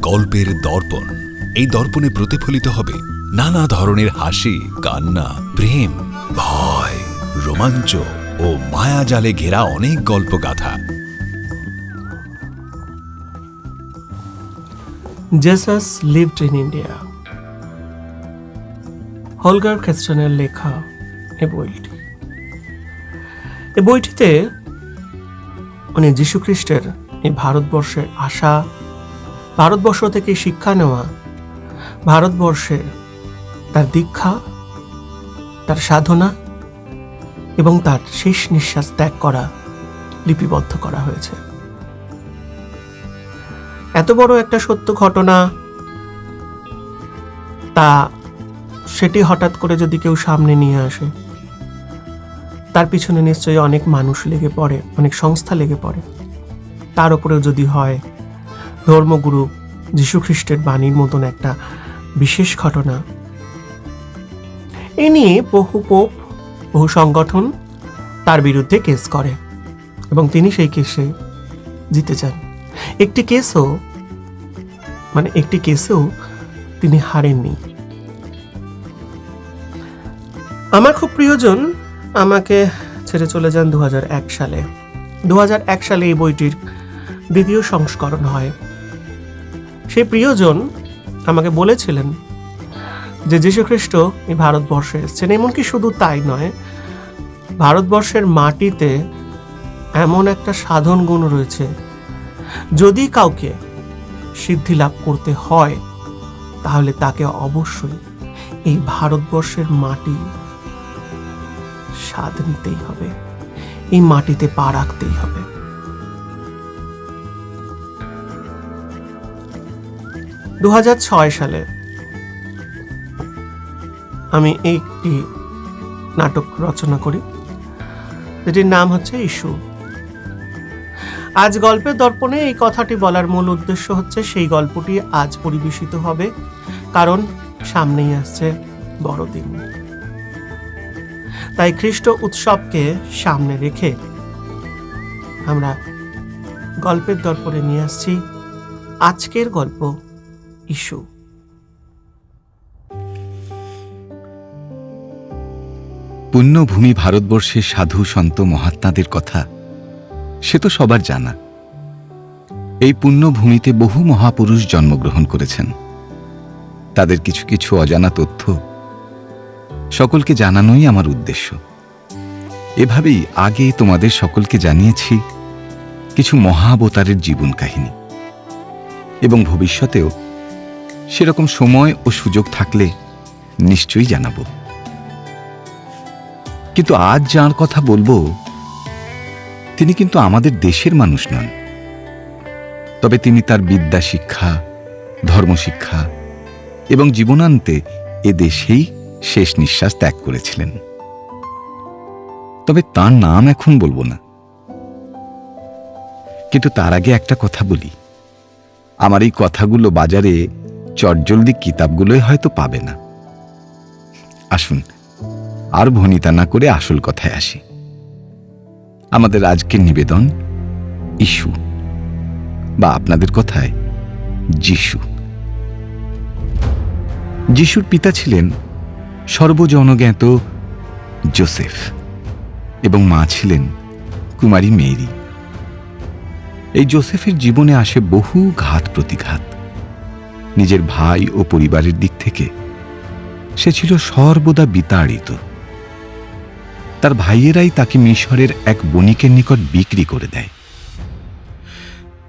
গল্পের দর্পণ। এই দর্পণে প্রতিফলিত হবে নানা ধরনের হাসি, কান্না, প্রেম, ভয়, রোমাঞ্চ ও মায়াজালে ঘেরা অনেক গল্পগাথা। Jesus lived in India, Holger খ্রিস্টানের লেখা এই বইটিতে উনি যীশু খ্রিস্টের এই ভারতবর্ষে আসা, ভারতবর্ষ থেকে শিক্ষা নেওয়া, ভারতবর্ষে তার দীক্ষা, তার সাধনা এবং তার শেষ নিঃশ্বাস ত্যাগ করা লিপিবদ্ধ করা হয়েছে। এত বড় একটা সত্য ঘটনা, তা সেটি হঠাৎ করে যদি কেউ সামনে নিয়ে আসে, তার পিছনে নিশ্চয়ই অনেক মানুষ লেগে পড়ে, অনেক সংস্থা লেগে পড়ে। তার উপরেও যদি হয় ধর্মগুরু যীশু খ্রিস্টের বাণীর মতন একটা বিশেষ ঘটনা, এ নিয়ে বহু পোপ, বহু সংগঠন তার বিরুদ্ধে কেস করে এবং তিনি সেই কেসে জিতে যান। একটি কেসেও তিনি হারেননি। আমার খুব প্রিয়জন আমাকে ছেড়ে চলে যান 2001 সালে। 2001 সালে এই বইটির দ্বিতীয় সংস্করণ হয়। সেই প্রিয়জন আমাকে বলেছিলেন যে যীশুখ্রিস্ট এই ভারতবর্ষে এসেছেন। এমনকি শুধু তাই নয়, ভারতবর্ষের মাটিতে এমন একটা সাধন গুণ রয়েছে, যদি কাউকে সিদ্ধি লাভ করতে হয় তাহলে তাকে অবশ্যই এই ভারতবর্ষের মাটি স্বাদ নিতেই হবে, এই মাটিতে পা রাখতেই হবে। দু 2006 সালে আমি একটি নাটক রচনা করি, যেটির নাম হচ্ছে ইস্যু। আজ গল্পের দর্পণে এই কথাটি বলার মূল উদ্দেশ্য হচ্ছে সেই গল্পটি আজ পরিবেশিত হবে, কারণ সামনেই আসছে বড়দিন। তাই খ্রিস্ট উৎসবকে সামনে রেখে আমরা গল্পের দর্পণে নিয়ে আসছি আজকের গল্প ইস্যু। পুণ্যভূমি ভারতবর্ষের সাধু সন্ত মহাত্মাদের কথা সে তো সবার জানা। এই পুণ্যভূমিতে বহু মহাপুরুষ জন্মগ্রহণ করেছেন। তাদের কিছু কিছু অজানা তথ্য সকলকে জানানোই আমার উদ্দেশ্য। এভাবেই আগে তোমাদের সকলকে জানিয়েছি কিছু মহাবতারের জীবন কাহিনী, এবং ভবিষ্যতেও সেরকম সময় ও সুযোগ থাকলে নিশ্চয়ই জানাবো। কিন্তু আজ যার কথা বলবো তিনি কিন্তু আমাদের দেশের মানুষ নন, তবে তিনি তার বিদ্যা শিক্ষা, ধর্মশিক্ষা এবং জীবনান্তে এ দেশেই শেষ নিঃশ্বাস ত্যাগ করেছিলেন। তবে তার নাম এখন বলবো না। কিন্তু তার আগে একটা কথা বলি, আমার এই কথাগুলো বাজারে চটজলদি কিতাবগুলোই হয়তো পাবে না। আসুন আর ভনিতা না করে আসল কথায় আসি। আমাদের আজকের নিবেদন ইস্যু, বা আপনাদের কথায় যিশু। যিশুর পিতা ছিলেন সর্বজনজ্ঞাত জোসেফ এবং মা ছিলেন কুমারী মেরি। এই জোসেফের জীবনে আসে বহু ঘাত প্রতিঘাত। নিজের ভাই ও পরিবারের দিক থেকে সে ছিল সর্বদা বিতাড়িত। তার ভাইয়েরাই তাকে মিশরের এক বণিকের নিকট বিক্রি করে দেয়।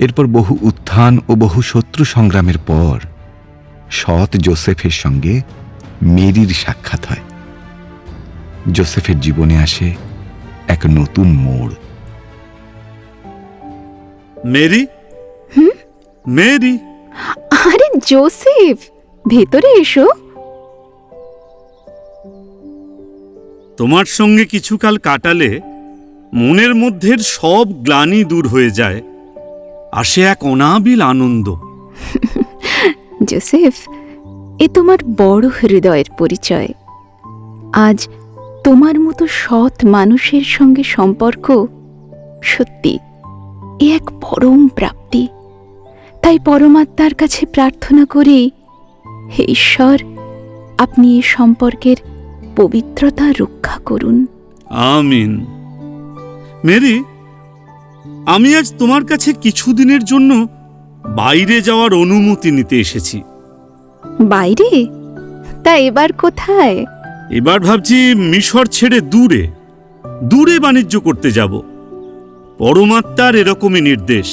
এরপর বহু উত্থান ও বহু শত্রু সংগ্রামের পর সৎ জোসেফের সঙ্গে মেরির সাক্ষাৎ হয়। জোসেফের জীবনে আসে এক নতুন মোড়। মেরি, মেরি, আরে জোসেফ, ভেতরে এসো। তোমার সঙ্গে কিছুকাল কাটালে মনের মধ্যের সব গ্লানি দূর হয়ে যায়, আসে এক অনাবিল আনন্দ। জোসেফ, এ তোমার বড় হৃদয়ের পরিচয়। আজ তোমার মতো সৎ মানুষের সঙ্গে সম্পর্ক সত্যি এ এক পরম প্রাপ্তি। তাই পরমাত্মার কাছে প্রার্থনা করি, হে ঈশ্বর, আপনি এই সম্পর্কের পবিত্রতা রক্ষা করুন। আমিন। মেরি, আমি আজ তোমার কাছে কিছুদিনের জন্য বাইরে যাওয়ার অনুমতি নিতে এসেছি। বাইরে? তা এবার কোথায়? এবার ভাবছি মিশর ছেড়ে দূরে দূরে বাণিজ্য করতে যাব। পরমাত্মার এরকমই নির্দেশ।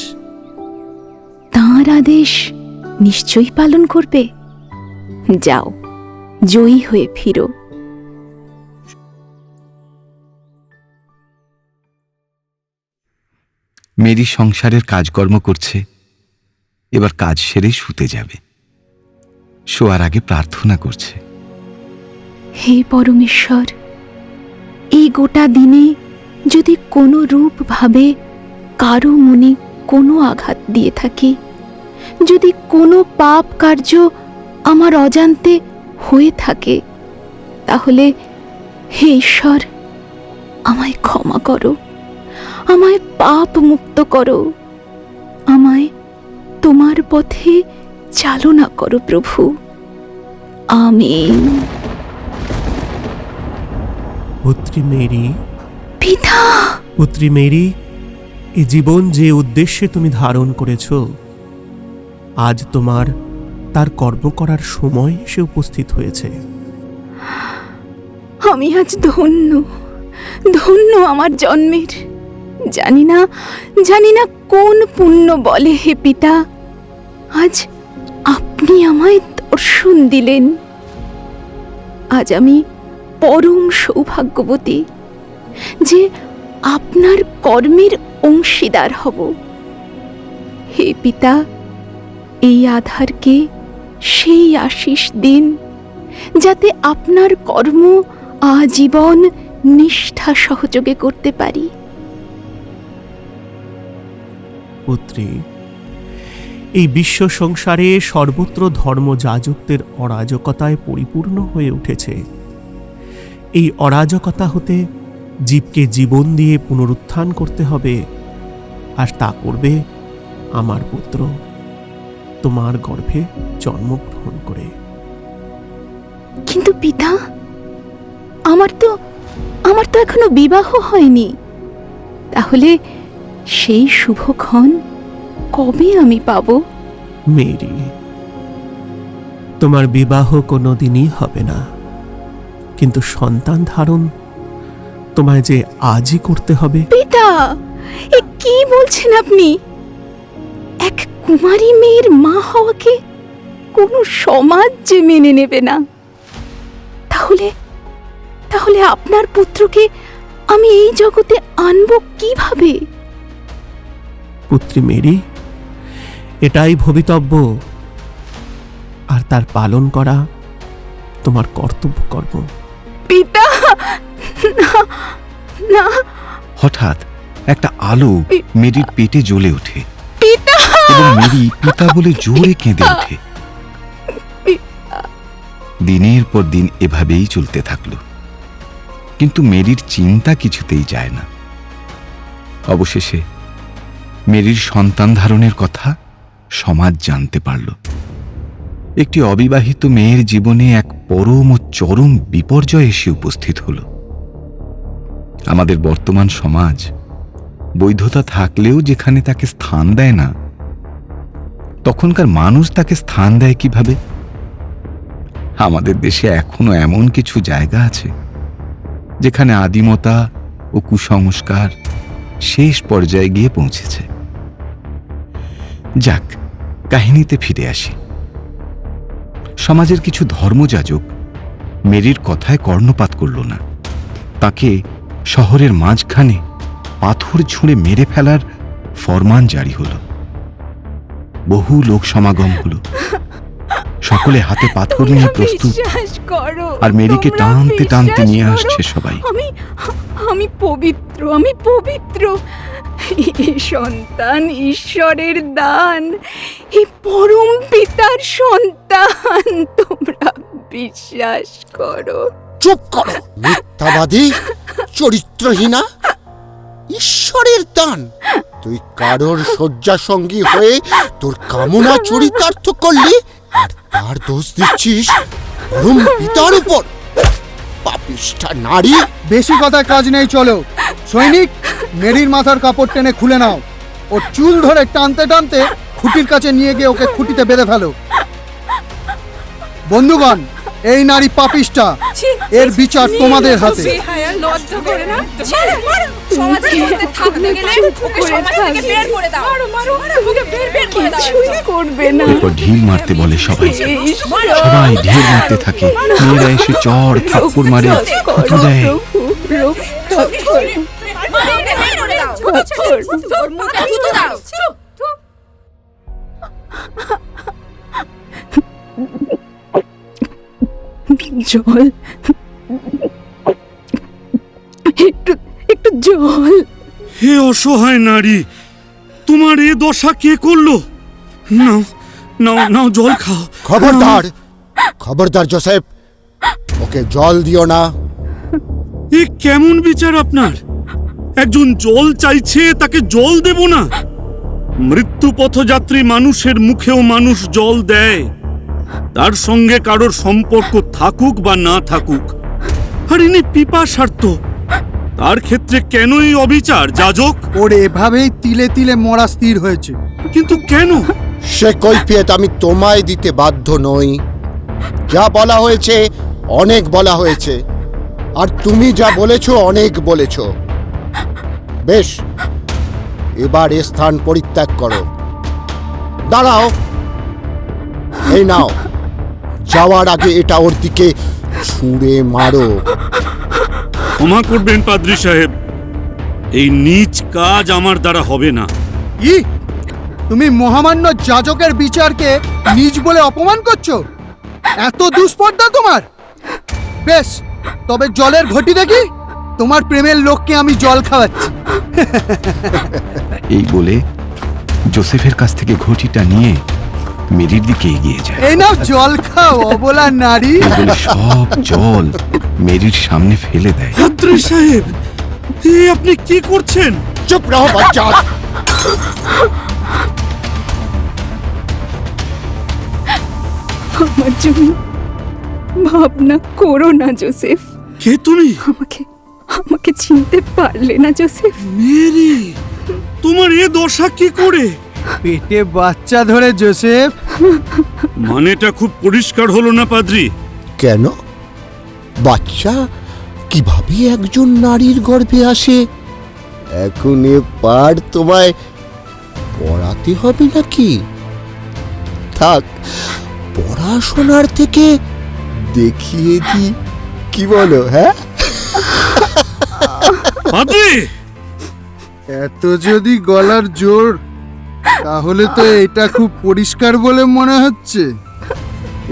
তাঁর আদেশ নিশ্চয়ই পালন করবে। যাও, জয়ী হয়ে ফিরো। মেরি সংসারের কাজকর্ম করছে, এবার কাজ সেরে শুতে যাবে। শোয়ার আগে প্রার্থনা করছে, হে পরমেশ্বর, এই গোটা দিনে যদি কোনো রূপভাবে কারো মনে কোনো আঘাত দিয়ে থাকি, যদি কোনো পাপ কার্য আমার অজান্তে হয়ে থাকে, তাহলে হে ঈশ্বর, আমায় ক্ষমা করো, আমায় পাপ মুক্ত করো, আমায় তোমার পথে চালনা করো প্রভু। আমিন। পুত্রী মেরি, পিতা! পুত্রী মেরি, এই জীবন যে উদ্দেশ্যে তুমি ধারণ করেছ, আজ তোমার তার কর্ম করার সময় এসে উপস্থিত হয়েছে। আমি আজ ধন্য, ধন্য আমার জন্মের। জানি না কোন পুণ্য বলে হে পিতা, আজ আপনি আমায় দর্শন দিলেন। আজ আমি পরম সৌভাগ্যবতী যে আপনার কর্মের অংশীদার হব। হে পিতা, এই আধারকে সেই আশীষ দিন যাতে আপনার কর্ম আজীবন নিষ্ঠা সহযোগে করতে পারি। পুত্রী, এই বিশ্ব সংসারে সর্বত্র ধর্মযাজকদের অরাজকতায় পরিপূর্ণ হয়ে উঠেছে। এই অরাজকতা হতে জীবকে জীবন দিয়ে পুনরুত্থান করতে হবে, আর তা করবে আমার পুত্র তোমার গর্ভে জন্মগ্রহণ করে। কিন্তু পিতা, আমার তো এখনো বিবাহ হয়নি। তাহলে সেই শুভক্ষণ কবে আমি পাব? মেরি, তোমার বিবাহ কোনোদিনই হবে না, কিন্তু সন্তান ধারণ তোমায় যে আজই করতে হবে। পিতা, এ কি বলছেন আপনি? এক কুমারী মেয়ের মা হওয়াকে কোনো সমাজ যে মেনে নেবে না। তাহলে আপনার পুত্রকে আমি এই জগতে আনব কিভাবে? পুত্রী মেরি, এটাই ভবিতব্য, আর তার পালন করা তোমার কর্তব্য কর্ম। পিতা, না না! হঠাৎ একটা আলো মেরির পেটে জ্বলে ওঠে পিতা! এবং মেরি পিতা বলে জোরে কেঁদে ওঠে। দিনের পর দিন এভাবেই চলতে থাকলো, কিন্তু মেরির চিন্তা কিছুতেই যায় না। অবশেষে মেরির সন্তান ধারণের কথা সমাজ জানতে পারল। একটি অবিবাহিত মেয়ের জীবনে এক পরম ও চরম বিপর্যয় এসে উপস্থিত হল। আমাদের বর্তমান সমাজ বৈধতা থাকলেও যেখানে তাকে স্থান দেয় না, তখনকার মানুষ তাকে স্থান দেয় কিভাবে? আমাদের দেশে এখনো এমন কিছু জায়গা আছে যেখানে আদিমতা ও কুসংস্কার শেষ পর্যায়ে গিয়ে পৌঁছেছে। যাক, কাহিনীতে ফিরে আসি। সমাজের কিছু ধর্মযাজক মেরির কথায় কর্ণপাত করল না। তাকে শহরের মাঝখানে পাথর ছুঁড়ে মেরে ফেলার ফরমান জারি হল। বহু লোক সমাগম হলো, সকলে হাতে পাথর নিয়ে প্রস্তুত, আর মেরিকে টানতে টানতে নিয়ে আসছে সবাই। আমি পবিত্র, আমি পবিত্র। এই সন্তান ঈশ্বরের দান, এই পরম পিতার সন্তান, তোমরা বিশ্বাস করো। চুপ করো মিথ্যাবাদী, চরিত্রহীনা! ঈশ্বরের দান! তুই কারোর শয্যা সঙ্গী হয়ে তোর কামনা চরিতার্থ করলি, আর তার দোষ দিচ্ছিস পরম পিতার উপর। পাপিষ্ঠা নারী! বেশি কথায় কাজ নেই, চলো। সৈনিক, মেরির মাথার কাপড় টেনে খুলে নাও। ওর চুল ধরে টানতে টানতে খুঁটির কাছে নিয়ে গিয়ে ওকে খুঁটিতে বেঁধে ফেলো। বন্ধুগণ, এই নারী পাপিষ্ঠা, এর বিচার তোমাদের হাতে। করবে না। এরপর ঢিল মারতে বলে সবাই। সবাই ঢিল মারতে থাকে। মেয়েরা এসে চড় থাপ্পড় মারে, থুতু দেয়। জল, একটু একটু জল। হে অসহায় নারী, তোমার এ দশা কে করলো? নাও নাও নাও, জল খাও। খবরদার, খবরদার জোসেফ, ওকে জল দিও না। এ কেমন বিচার আপনার? একজন জল চাইছে, তাকে জল দেব না? মৃত্যু পথযাত্রী মানুষের মুখেও মানুষ জল দেয়, তার সঙ্গে কারোর সম্পর্ক থাকুক বা না থাকুক। আর ইনি পিপাসার্ত, তার ক্ষেত্রে কেন এই অবিচার যাজক? ওর এভাবেই তিলে তিলে মরা স্থির হয়েছে। কিন্তু কেন? সে কৈফিয়ত আমি তোমায় দিতে বাধ্য নই। যা বলা হয়েছে অনেক বলা হয়েছে, আর তুমি যা বলেছো অনেক বলেছো। বেশ, এবার এ স্থান পরিত্যাগ করো। দাঁড়াও, এই নাও, যাওয়ার আগে এটা ওর দিকে ছুঁড়ে মারো। ক্ষমা করবেন পাদ্রী সাহেব, এই নীচ কাজ আমার দ্বারা হবে না। ই, তুমি মহামান্য যাজকের বিচারকে নিজ বলে অপমান করছো? এত দুষ্পর্ধা তোমার? বেশ, তবে জলের ঘটি দেখি। তোমার প্রেমের লোককে আমি জল খাওয়াচ্ছি। এই বলে জোসেফের কাছ থেকে ঘটিটা নিয়ে মেরির দিকে এগিয়ে যায়। এই নাও জল খাও, অবলা নারী। এই বলে সব জল মেরির সামনে ফেলে দেয়। পাদ্রী সাহেব, এ আপনি কি করছেন? চুপ রহো বাচ্চা! আমার জন্য ভাবনা করো না জোসেফ। কে তুমি? আমাকে আমাকে চিনতে পারলে না জোসেফ? মেরি, তোমার এ দশা কি করে? পেটে বাচ্চা ধরে জোসেফ। মানেটা খুব পরিষ্কার হলো না পাদ্রী। কেন? বাচ্চা কিভাবে একজন নারীর গর্ভে আসে? এখন এ পাঠ তোমায় পড়াতে হবে নাকি? থাক, পড়াশোনার থেকে দেখিয়ে দি, কি বলো? হ্যাঁ, পাদ্রী, এত যদি গলার জোর, তাহলে তো এটা খুব পরিষ্কার বলে মনে হচ্ছে।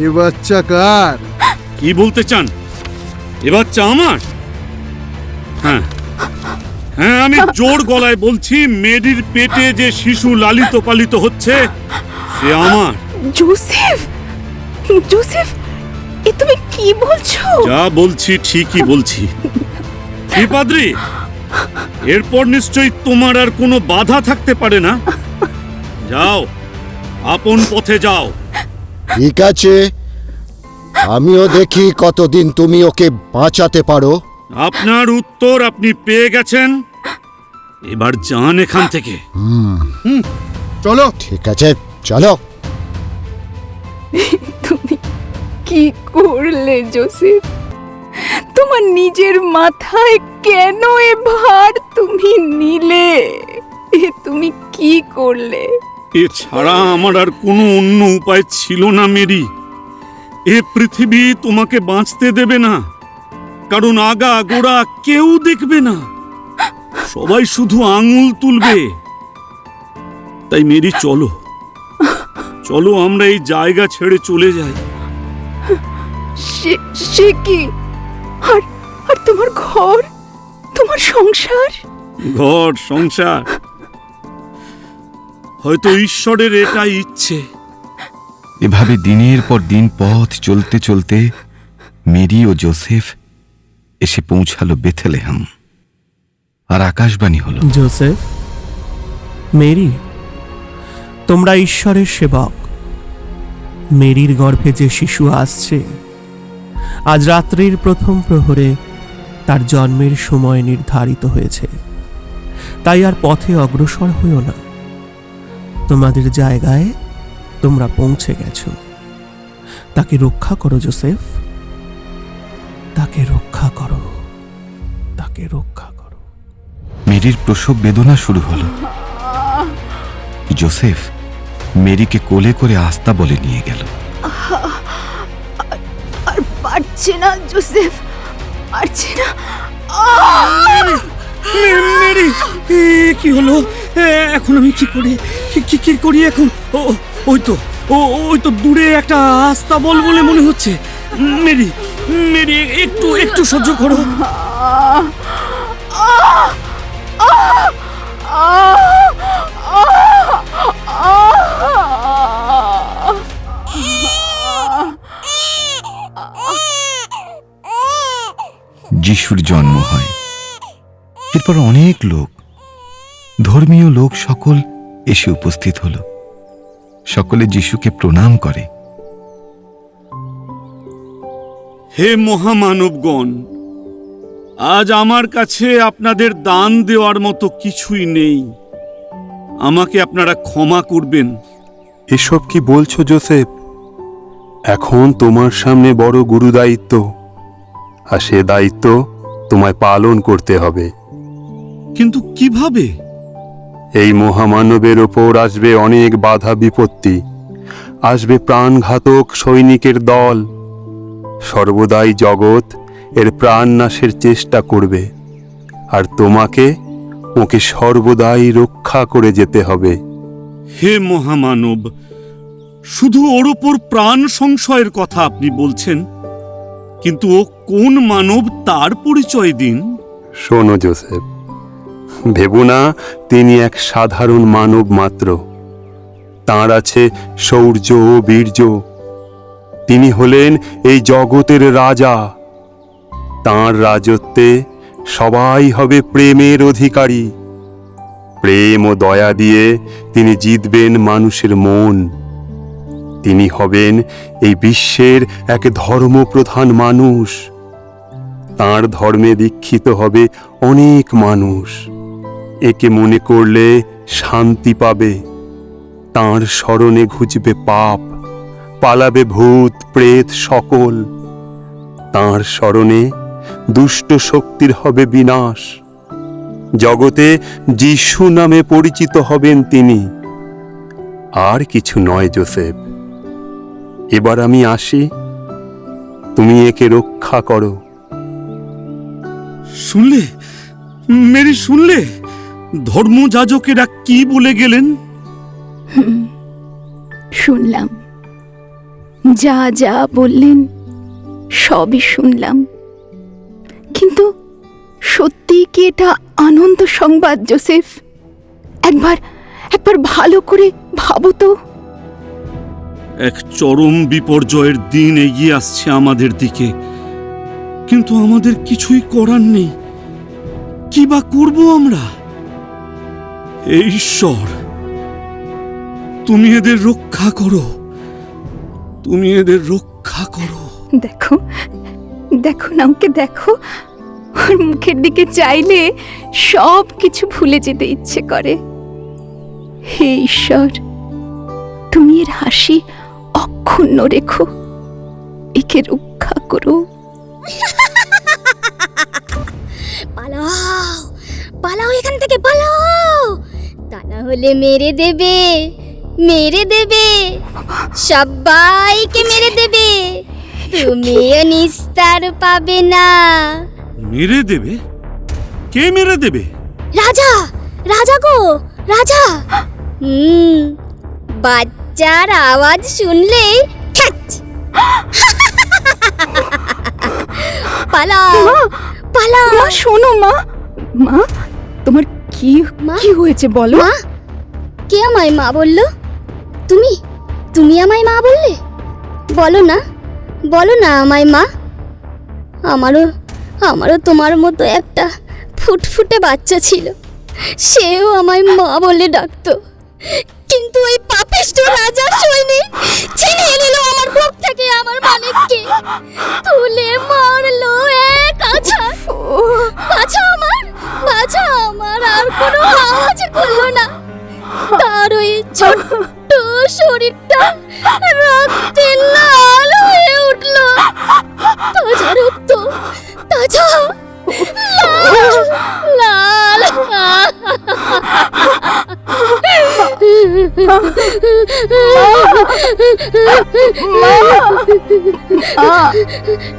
এ বাচ্চা কার? কি বলতে চান? এ বাচ্চা আমার? হ্যাঁ হ্যাঁ, আমি জোর গলায় বলছি, মেরির পেটে যে শিশু লালিত পালিত হচ্ছে সে আমার। জোসেফ, জোসেফ, এ তুমি কি বলছো? যা বলছি ঠিকই বলছি। কি পাদ্রী, এরপর নিশ্চয়ই তোমার আর কোনো বাধা থাকতে পারে না? যাও, আপন পথে যাও। ঠিক আছে, আমিও দেখি কতদিন তুমি ওকে বাঁচাতে পারো। আপনার উত্তর আপনি পেয়ে গেছেন, এবার যান এখান থেকে। চলো। ঠিক আছে, চলো। তুমি কি করলে জোসেফ? তোমার নিজের মাথায় কেন এ ভার তুমি নিলে? এ তুমি কি করলে? এছাড়া আমার আর কোনো অন্য উপায় ছিল না মেরি। এ পৃথিবী তোমাকে বাঁচতে দেবে না, কারণ আগা গোড়া কেউ দেখবে না, সবাই শুধু আঙুল তুলবে। তাই মেরি, চলো চলো, আমরা এই জায়গা ছেড়ে চলে যাই। সে কি? আর আর তোমার ঘর, তোমার সংসার? ঘর সংসার, হয়তো ঈশ্বরের এটাই ইচ্ছে। এভাবে দিনের পর দিন পথ চলতে চলতে মেরি ও জোসেফ এসে পৌঁছালো বেথলেহেম। আর আকাশবাণী হলো, জোসেফ, মেরি, তোমরা ঈশ্বরের সেবক। মেরির গর্ভে যে শিশু আসছে, আজ রাত্রির প্রথম প্রহরে তার জন্মের সময় নির্ধারিত হয়েছে। তাই আর পথে অগ্রসর হইও না। তোমাদের জায়গায় তোমরা পৌঁছে গেছো। তাকে রক্ষা করো জোসেফ, তাকে রক্ষা করো, তাকে রক্ষা করো। মেরির প্রসব বেদনা শুরু হলো। জোসেফ মেরিকে কোলে করে আস্তা বলে নিয়ে গেল। আর পারছে না জোসেফ, পারছে না। মেরি, কি হলো? এখন আমি কি করি? কি করি এখন? ওই তো দূরে একটা আস্তাবল বলে মনে হচ্ছে। মেরি, মেরি, একটু সহ্য করো। যিশুর জন্ম হয়। এরপর অনেক লোক, ধর্মীয় লোক সকল এসে উপস্থিত হলো। সকলে যিশুকে প্রণাম করে। হে মহামানবগণ, আজ আমার কাছে আপনাদের দান দেওয়ার মতো কিছুই নেই। আমাকে আপনারা ক্ষমা করবেন। এসব কি বলছো জোসেফ? এখন তোমার সামনে বড় গুরু দায়িত্ব, আর সে দায়িত্ব তোমায় পালন করতে হবে। কিন্তু কিভাবে? এই মহামানবের ওপর আসবে অনেক বাধা বিপত্তি, আসবে প্রাণঘাতক সৈনিকের দল। সর্বদাই জগৎ এর প্রাণ নাশের চেষ্টা করবে, আর তোমাকে ওকে সর্বদাই রক্ষা করে যেতে হবে। হে মহামানব, শুধু ওর ওপর প্রাণ সংশয়ের কথা আপনি বলছেন, কিন্তু ও কোন মানব তার পরিচয় দিন। শোনো জোসেফ, ভেবো না তিনি এক সাধারণ মানব মাত্র। তাঁর আছে শৌর্য ও বীর্য। তিনি হলেন এই জগতের রাজা। তাঁর রাজত্বে সবাই হবে প্রেমের অধিকারী। প্রেম ও দয়া দিয়ে তিনি জিতবেন মানুষের মন। তিনি হবেন এই বিশ্বের এক ধর্মপ্রধান মানুষ। তাঁর ধর্মে দীক্ষিত হবে অনেক মানুষ। একে মনে করলে শান্তি পাবে। তাঁর স্মরণে ঘুচবে পাপ, পালাবে ভূত প্রেত সকল। তাঁর স্মরণে দুষ্ট শক্তির হবে বিনাশ। জগতে যিশু নামে পরিচিত হবেন তিনি। আর কিছু নয় জোসেফ। এবার আমি আসি, তুমি একে রক্ষা করো। শুনলে মেরি, শুনলে ধর্মযাজকেরা কি বলে গেলেন? শুনলাম, যা যা বললেন সবই শুনলাম। কিন্তু সত্যি কি এটা আনন্দ সংবাদ জোসেফ? একবার ভালো করে ভাবো তো। এক চরম বিপর্যয়ের দিন এগিয়ে আসছে আমাদের দিকে, কিন্তু আমাদের কিছুই করার নেই। কি বা করব আমরা? হে ঈশ্বর, তুমি এদের রক্ষা করো, তুমি এদের রক্ষা করো। দেখো, দেখো না, ওকে দেখো। ওর মুখের দিকে চাইলে সব কিছু ভুলে যেতে ইচ্ছে করে। হে ঈশ্বর, তুমি এর হাসি অক্ষুণ্ণ রেখো, একে রক্ষা করো। পালাও, পালাও এখান থেকে, পালাও, তা না হলে মেরে দেবে, মেরে দেবে, সবাইকে মেরে দেবে। তুমিও নিস্তার পাবে না। মেরে দেবে? কে মেরে দেবে? রাজা, রাজা গো, রাজা। বাচ্চার আওয়াজ শুনলেই খ্যাচ। পালাও, পালাও। মা শোনো, মা তোমার কি কি হয়েছে বলো? মা, কে আমায় মা বললো? তুমি আমায় মা বললে? বলো না, বলো না আমায় মা। আমারও তোমার মতো একটা ফুটফুটে বাচ্চা ছিল। সেও আমায় মা বলে ডাকতো, কিন্তু ওই পাপিষ্ঠ রাজা সৈনিক ছিনিয়ে নিল আমার বুক থেকে আমার মানিককে, তুলে মারলো এক আছাড়। বাছা আমার আর কোনো আওয়াজ করলো না। তার ওই ছোট্ট শরীরটা রক্তে লাল হয়ে উঠল। তাজা রক্ত, তাজা লাল লাল।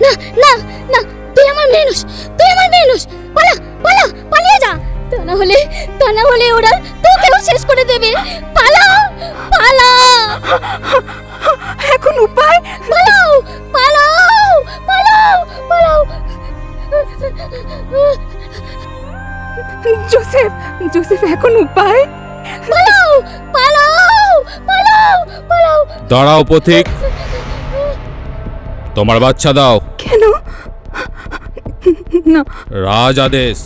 না না না, তুই আমার মেনুস, পালিয়ে যা। তা না হলে ওরা তোকেও শেষ করে দেবে। পালা। এখন উপায়? পালাও। জোসেফ এখন উপায়? পালাও। দাঁড়াও পথিক, তোমার বাচ্চা দাও। কেন? না, রাজ আদেশ।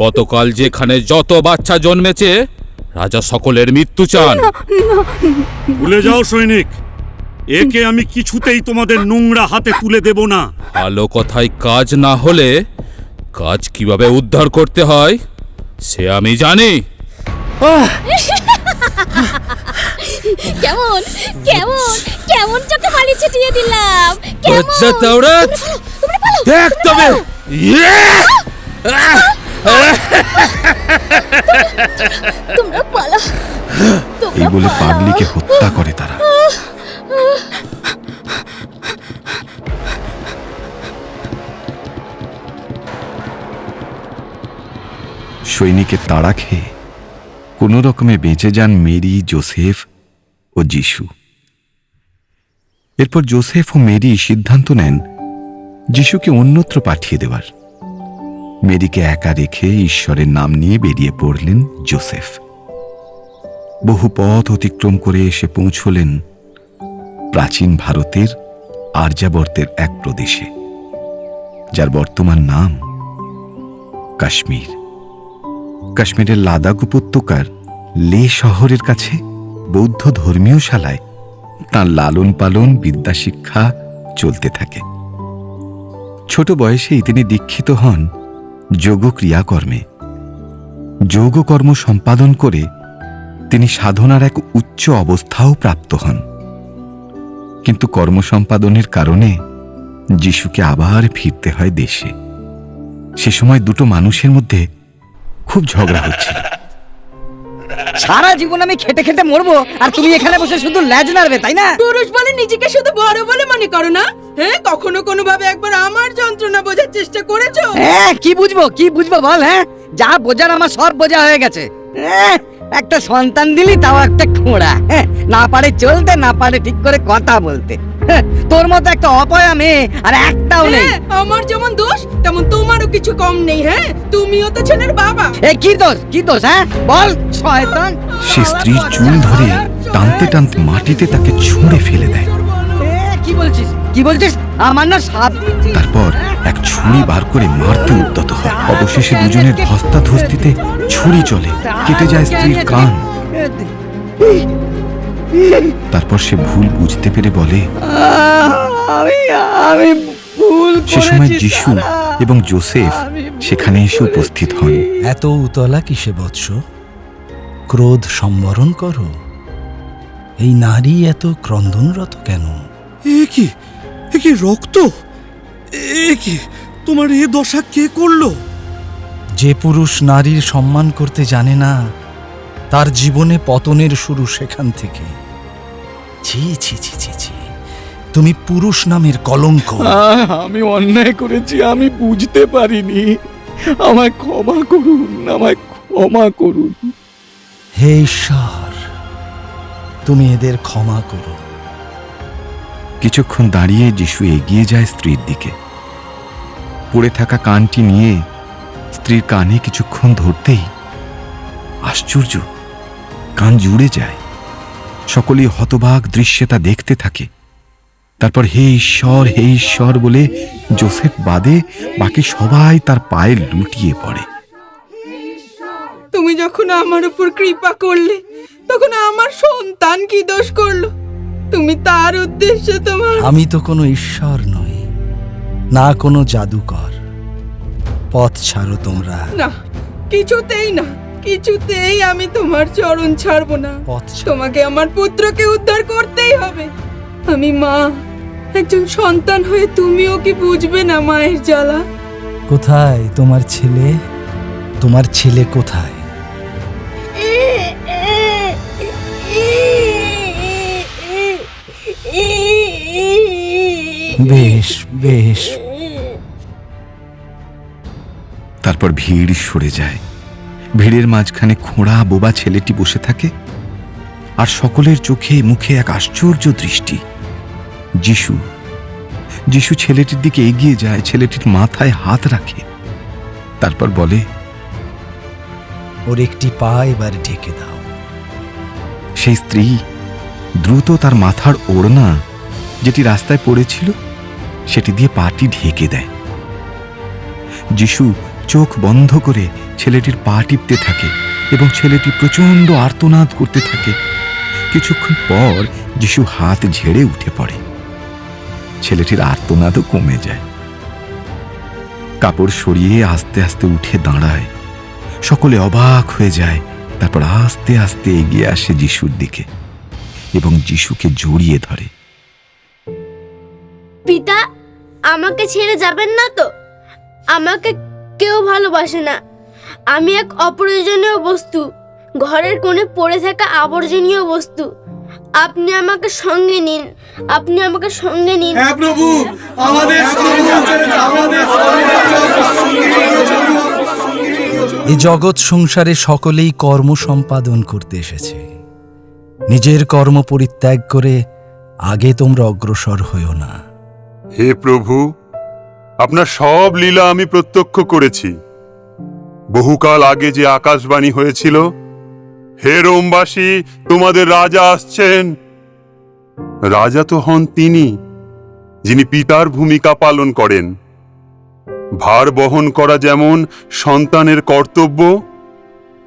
গতকাল যেখানে যত বাচ্চা জন্মেছে রাজা সকলের মৃত্যু চান। ভুলে যাও সৈনিক, একে আমি কিছুতেই তোমাদের নোংরা হাতে তুলে দেব না। ভালো কথায় কাজ না হলে কাজ কিভাবে উদ্ধার করতে হয় সে আমি জানি। কেমন চোখে পানি ছিটিয়ে দিলাম। দেখ তবে তোমরা পালা। এই বলে পাগলিকে হত্যা করে তারা। সৈনিকের তাড়া খেয়ে কোনো রকমে বেঁচে যান মেরি, জোসেফ ও যিশু। এরপর জোসেফ ও মেরি সিদ্ধান্ত নেন যিশুকে অন্যত্র পাঠিয়ে দেওয়ার। মেরিকে একা রেখে ঈশ্বরের নাম নিয়ে বেরিয়ে পড়লেন জোসেফ। বহু পথ অতিক্রম করে এসে পৌঁছলেন প্রাচীন ভারতের আর্যাবর্তের এক প্রদেশে, যার বর্তমান নাম কাশ্মীর। কাশ্মীরের লাদাখ উপত্যকার লে শহরের কাছে বৌদ্ধ ধর্মীয় শালায় তাঁর লালন পালন, বিদ্যাশিক্ষা চলতে থাকে। ছোট বয়সেই তিনি দীক্ষিত হন যোগ ক্রিয়াকর্মে। যোগকর্ম সম্পাদন করে তিনি সাধনার এক উচ্চ অবস্থাও প্রাপ্ত হন। কিন্তু কর্ম সম্পাদনের কারণে যিশুকে আবার ফিরতে হয় দেশে। সে সময় দুটো মানুষের মধ্যে খুব ঝগড়া হচ্ছিল। সারা জীবন আমি খেটে খেটে মরবো আর তুমি এখানে বসে শুধু ল্যাজ নাড়বে, তাই না? পুরুষ বলে নিজেকে শুধু বড় বলে মনে করো না? হ্যাঁ, কখনো কোনো ভাবে একবার আমার যন্ত্রণা বোঝার চেষ্টা করেছো? হ্যাঁ, কি বুঝবো বল। হ্যাঁ, যা বোঝার আমার সব বোঝা হয়ে গেছে। একটা সন্তান দিলি, তাও একটা খোঁড়া। না পারে চলতে, না পারে ঠিক করে কথা বলতে। তোর মতো একটা অপয়া মেয়ে আর একটাও নেই। আমার যেমন দোষ তেমন তোমারও কিছু কম নেই। হ্যাঁ, তুমিও তো ছেলের বাবা। কি দোষ? হ্যাঁ বল শয়তান। সে স্ত্রীর চুল ধরে টানতে টানতে মাটিতে তাকে ছুঁড়ে ফেলে দেয়। কি বলছিস? আমার না সাপ। তারপর এক ছুরি বার করে মারতে উদ্যত হয়। অবশেষে দুজনের ধস্তাধস্তিতে ছুরি চলে, কেটে যায় স্ত্রীর কান। তারপর সে ভুল বুঝতে পেরে বলে, আমি ভুল সে সময় যিশু এবং জোসেফ সেখানে এসে উপস্থিত হন। এত উতলা কিসে বৎস? ক্রোধ সম্বরণ করো। এই নারী এত ক্রন্দনরত কেন? এ কি রক্ত? তোমার এ দশা কে করলো? যে পুরুষ নারীর সম্মান করতে জানে না, তার জীবনে পতনের শুরু সেখান থেকে। ছি ছি ছি ছি ছি, তুমি পুরুষ নামের কলঙ্ক। আমি অন্যায় করেছি, আমি বুঝতে পারিনি। আমায় ক্ষমা করুন। হে ঈশ্বর, তুমি এদের ক্ষমা করো। কিছুক্ষণ দাঁড়িয়ে যিশু এগিয়ে যায় স্ত্রীর দিকে। পড়ে থাকা কানটি নিয়ে স্ত্রীর কানে কিছুক্ষণ ধরতেই আশ্চর্য, কান জুড়ে যায়। সকলেই হতবাক দৃশ্যে তা দেখতে থাকে। তারপর হে ঈশ্বর বলে জোসেফ বাদে বাকি সবাই তার পায়ে লুটিয়ে পড়ে। তুমি যখন আমার উপর কৃপা করলে, তখন আমার সন্তান কি দোষ করলো? তুমি তার উদ্দেশ্যে তোমার... আমি তো কোনো ঈশ্বর নই, না কোনো জাদুকর। পথ ছাড়ো তোমরা। না, কিছুতেই না, কিছুতেই আমি তোমার চরণ ছাড়বো না। তোমাকে আমার পুত্রকে উদ্ধার করতেই হবে। আমি মা, একজন সন্তান হয়ে তুমিও কি বুঝবে না মায়ের জ্বালা? কোথায় তোমার ছেলে? তোমার ছেলে কোথায়? বেশ বেশ। তারপর ভিড় সরে যায়। ভিড়ের মাঝখানে খোঁড়া বোবা ছেলেটি বসে থাকে, আর সকলের চোখে মুখে এক আশ্চর্য দৃষ্টি। যিশু যিশু ছেলেটির দিকে এগিয়ে যায়, ছেলেটির মাথায় হাত রাখে, তারপর বলে, ওর একটি পা এবার ঢেকে দাও। সেই স্ত্রী দ্রুত তার মাথার ওড়না, যেটি রাস্তায় পড়েছিল, সেটি দিয়ে পাটি ঢেকে দেয়। যিশু চোখ বন্ধ করে ছেলেটির পা টিপতে থাকে এবং ছেলেটি প্রচণ্ড আর্তনাদ করতে থাকে। কিছুক্ষণ পর যিশু হাত ঝেড়ে উঠে পড়ে। ছেলেটির আর্তনাদও কমে যায়। কাপড় সরিয়ে আস্তে আস্তে উঠে দাঁড়ায়। সকলে অবাক হয়ে যায়। তারপর আস্তে আস্তে এগিয়ে আসে যিশুর দিকে এবং যিশুকে জড়িয়ে ধরে। পিতা, আমাকে ছেড়ে যাবেন না তো? আমাকে কেউ ভালোবাসে না। আমি এক অপ্রয়োজনীয় বস্তু, ঘরের কোণে পড়ে থাকা আবর্জনীয় বস্তু। আপনি আমাকে সঙ্গে নিন, আপনি আমাকে সঙ্গে নিন। হ্যাঁ প্রভু, আমাদের এই জগৎ সংসারে সকলেই কর্ম সম্পাদন করতে এসেছে। নিজের কর্ম পরিত্যাগ করে আগে তোমরা অগ্রসর হইও না। হে প্রভু, আপনার সব লীলা আমি প্রত্যক্ষ করেছি। বহুকাল আগে যে আকাশবাণী হয়েছিল, হে রোমবাসী, তোমাদের রাজা আসছেন। রাজা তো হন তিনি, যিনি পিতার ভূমিকা পালন করেন। ভার বহন করা যেমন সন্তানের কর্তব্য,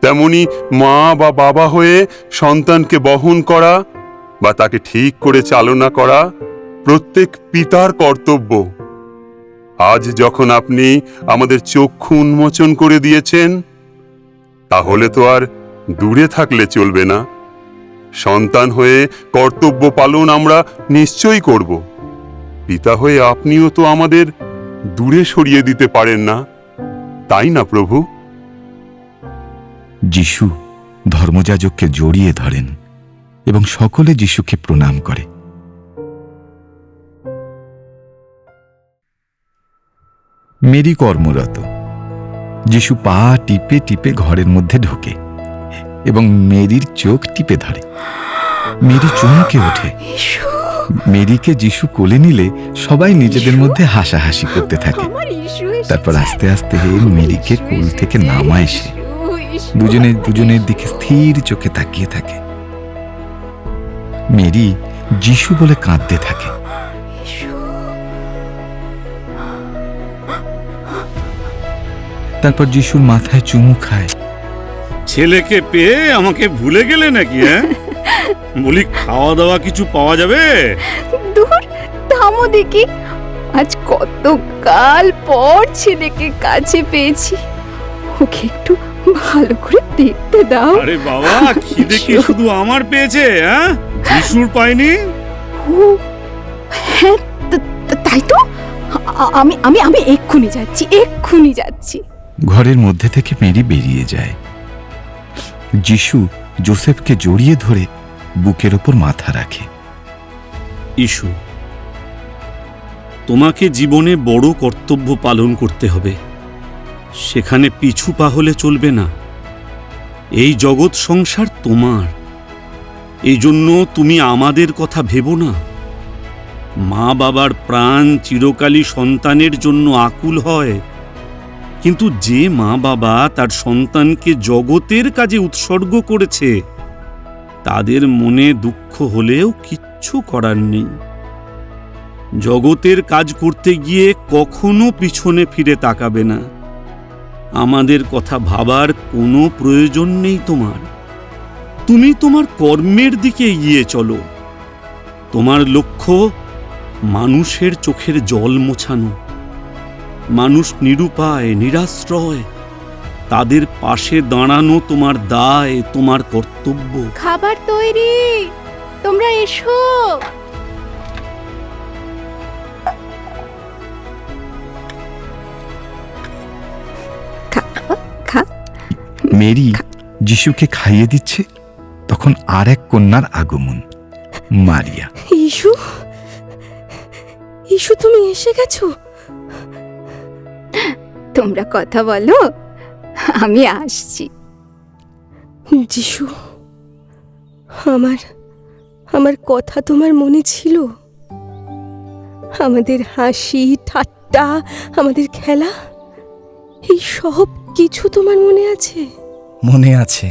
তেমনি মা বা বাবা হয়ে সন্তানকে বহন করা বা তাকে ঠিক করে চালনা করা প্রত্যেক পিতার কর্তব্য। আজ যখন আপনি আমাদের চক্ষু উন্মোচন করে দিয়েছেন, তাহলে তো আর দূরে থাকলে চলবে না। সন্তান হয়ে কর্তব্য পালন আমরা নিশ্চয়ই করব। পিতা হয়ে আপনিও তো আমাদের দূরে সরিয়ে দিতে পারেন না, তাই না প্রভু? যিশু ধর্মযাজককে জড়িয়ে ধরেন এবং সকলে যিশুকে প্রণাম করে। মেরি কর্মরত। যিশু পা টিপে টিপে ঘরের মধ্যে ঢোকে এবং মেরির চোখ টিপে ধরে। মেরি চমকে ওঠে। মেরিকে যিশু কোলে নিলে সবাই নিজেদের মধ্যে হাসাহাসি করতে থাকে। তারপর আস্তে আস্তে মেরিকে কোল থেকে নামায় সে। দুজনের দিকে স্থির চোখে তাকিয়ে থাকে। মেরি যিশু বলে কাঁদতে থাকে। তারপর যিশুর মাথায় চুমু খায়। ছেলেকে পেয়ে আমাকে ভুলে গেলে নাকি? হ্যাঁ, বলি খাওয়া দাওয়া কিছু পাওয়া যাবে? দূর থামো দেখি, আজ কত কাল পর ছেলেকে কাছে পেয়েছি। ওকে একটু ভালো করে দেখতে দাও। আরে বাবা, খিদে কি শুধু আমার পেয়েছে? হ্যাঁ, যিশুর পাইনি? ও হ্যাঁ, তাই তো। আমি আমি আমি এক্ষুনি যাচ্ছি। ঘরের মধ্যে থেকে মেরি বেরিয়ে যায়। যিশু যোসেফকে জড়িয়ে ধরে বুকের ওপর মাথা রাখে। ইসু, তোমাকে জীবনে বড় কর্তব্য পালন করতে হবে, সেখানে পিছু পা হলে চলবে না। এই জগৎ সংসার তোমার, এই জন্য তুমি আমাদের কথা ভেবো না। মা বাবার প্রাণ চিরকালই সন্তানের জন্য আকুল হয়, কিন্তু যে মা বাবা তার সন্তানকে জগতের কাজে উৎসর্গ করেছে, তাদের মনে দুঃখ হলেও কিচ্ছু করার নেই। জগতের কাজ করতে গিয়ে কখনো পিছনে ফিরে তাকাবে না। আমাদের কথা ভাবার কোনো প্রয়োজন নেই তোমার। তুমি তোমার কর্মের দিকে এগিয়ে চলো। তোমার লক্ষ্য মানুষের চোখের জল মোছানো। মানুষ নিরুপায়, নিরাশ্রয়, তাদের পাশে দাঁড়ানো তোমার দায়, তোমার কর্তব্য। খাবার তৈরি, তোমরা এসো। মেরি যিশুকে খাইয়ে দিচ্ছে, তখন আর এক কন্যার আগমন, মারিয়া। ইশু, ইশু তুমি এসে গেছো? তোমরা কথা বলো, আমি আসছি। যিশু, আমার কথা তোমার মনে ছিল? আমাদের হাসি ঠাট্টা, আমাদের খেলা, এই সব কিছু তোমার মনে আছে? মনে আছে।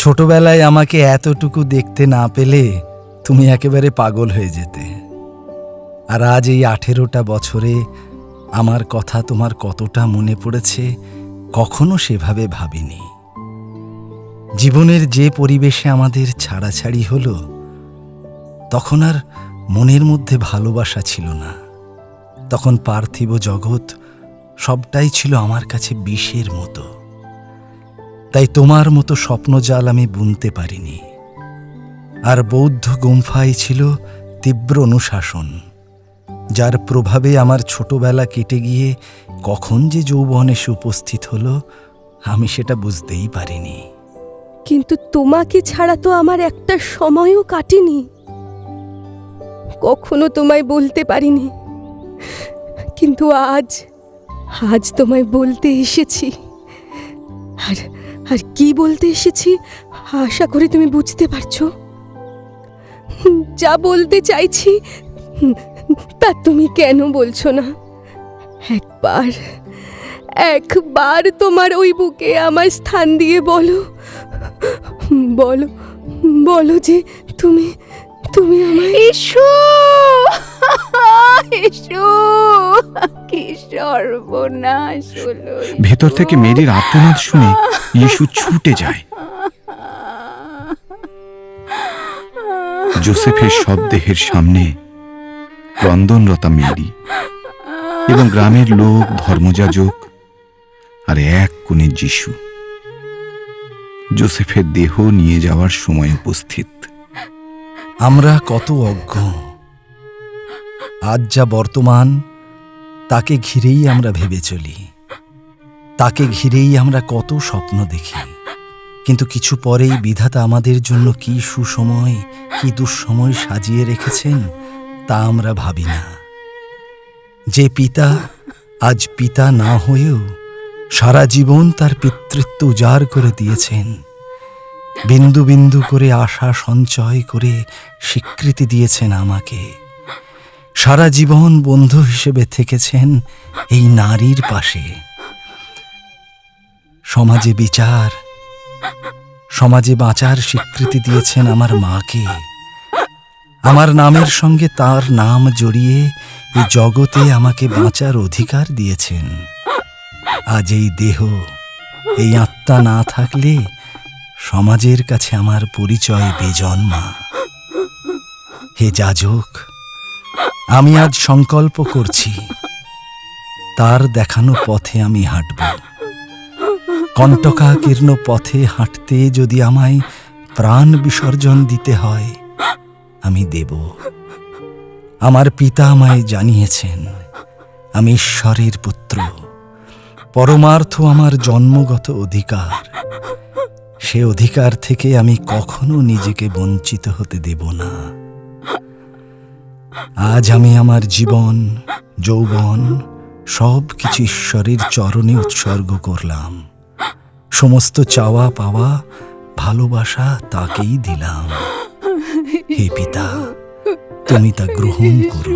ছোটবেলায় আমাকে এতটুকু দেখতে না পেলে তুমি একেবারে পাগল হয়ে যেতে। আর আজ এই 18টা বছরে আমার কথা তোমার কতটা মনে পড়েছে কখনো সেভাবে ভাবিনি। জীবনের যে পরিবেশে আমাদের ছাড়াছাড়ি হলো, তখন আর মনের মধ্যে ভালোবাসা ছিল না। তখন পার্থিব জগৎ সবটাই ছিল আমার কাছে বিষের মতো। তাই তোমার মতো স্বপ্নজাল আমি বুনতে পারিনি। আর বৌদ্ধ গুম্ফায় ছিল তীব্র অনুশাসন, যার প্রভাবে আমার ছোটবেলা কেটে গিয়ে কখন যে যৌবন এসে উপস্থিত হলো আমি সেটা বুঝতেই পারিনি। কিন্তু তোমাকে ছাড়া তো আমার একটা সময়ও কাটেনি। কখনো তোমায় বলতে পারিনি, কিন্তু আজ তোমায় বলতে এসেছি। আর কি বলতে এসেছি আশা করি তুমি বুঝতে পারছো। যা বলতে চাইছি তা তুমি কেন বলছো না? একবার তোমার ওই বুকে আমার স্থান দিয়ে বলো, বলো, বলো যে তুমি আমায়। এসো, এসো, কি সর্বনাশ হলো। ভেতর থেকে মেরির আর্তনাদ শুনে ইয়েশু ছুটে যায়। জোসেফের শবদেহের সামনে ক্রন্দনরতা মেরি এবং গ্রামের লোক, ধর্মযাজক আর এক কোণে যিশু। জোসেফের দেহ নিয়ে যাওয়ার সময় উপস্থিত। আমরা কত অজ্ঞ। আজ যা বর্তমান তাকে ঘিরেই আমরা ভেবে চলি, তাকে ঘিরেই আমরা কত স্বপ্ন দেখি। কিন্তু কিছু পরেই বিধাতা আমাদের জন্য কি সুসময়, কি দুঃসময় সাজিয়ে রেখেছেন তা আমরা ভাবি না। যে পিতা আজ পিতা না হয়েও সারা জীবন তার পিতৃত্ব উজাড় করে দিয়েছেন, বিন্দু বিন্দু করে আশা সঞ্চয় করে স্বীকৃতি দিয়েছেন আমাকে, সারা জীবন বন্ধু হিসেবে থেকেছেন এই নারীর পাশে। সমাজে বিচার, সমাজে বাঁচার স্বীকৃতি দিয়েছেন আমার মাকে। আমার নামের সঙ্গে তার নাম জড়িয়ে এই জগতে আমাকে বাঁচার অধিকার দিয়েছেন। আজ এই দেহ, এই আত্মা না থাকলে সমাজের কাছে আমার পরিচয় বেজন্মা। হে যাজক, আমি আজ সংকল্প করছি তার দেখানো পথে আমি হাঁটব। কণ্টকাকীর্ণ পথে হাঁটতে যদি আমায় প্রাণ বিসর্জন দিতে হয় আমি দেব। আমার পিতা আমায় জানিয়েছেন আমি ঈশ্বরের পুত্র, পরমার্থ আমার জন্মগত অধিকার। সে অধিকার থেকে আমি কখনো নিজেকে বঞ্চিত হতে দেব না। আজ আমি আমার জীবন, যৌবন সব কিছু ঈশ্বরের চরণে উৎসর্গ করলাম। সমস্ত চাওয়া পাওয়া ভালোবাসা তাকেই দিলাম। হে পিতা, তুমি তা গ্রহণ করো।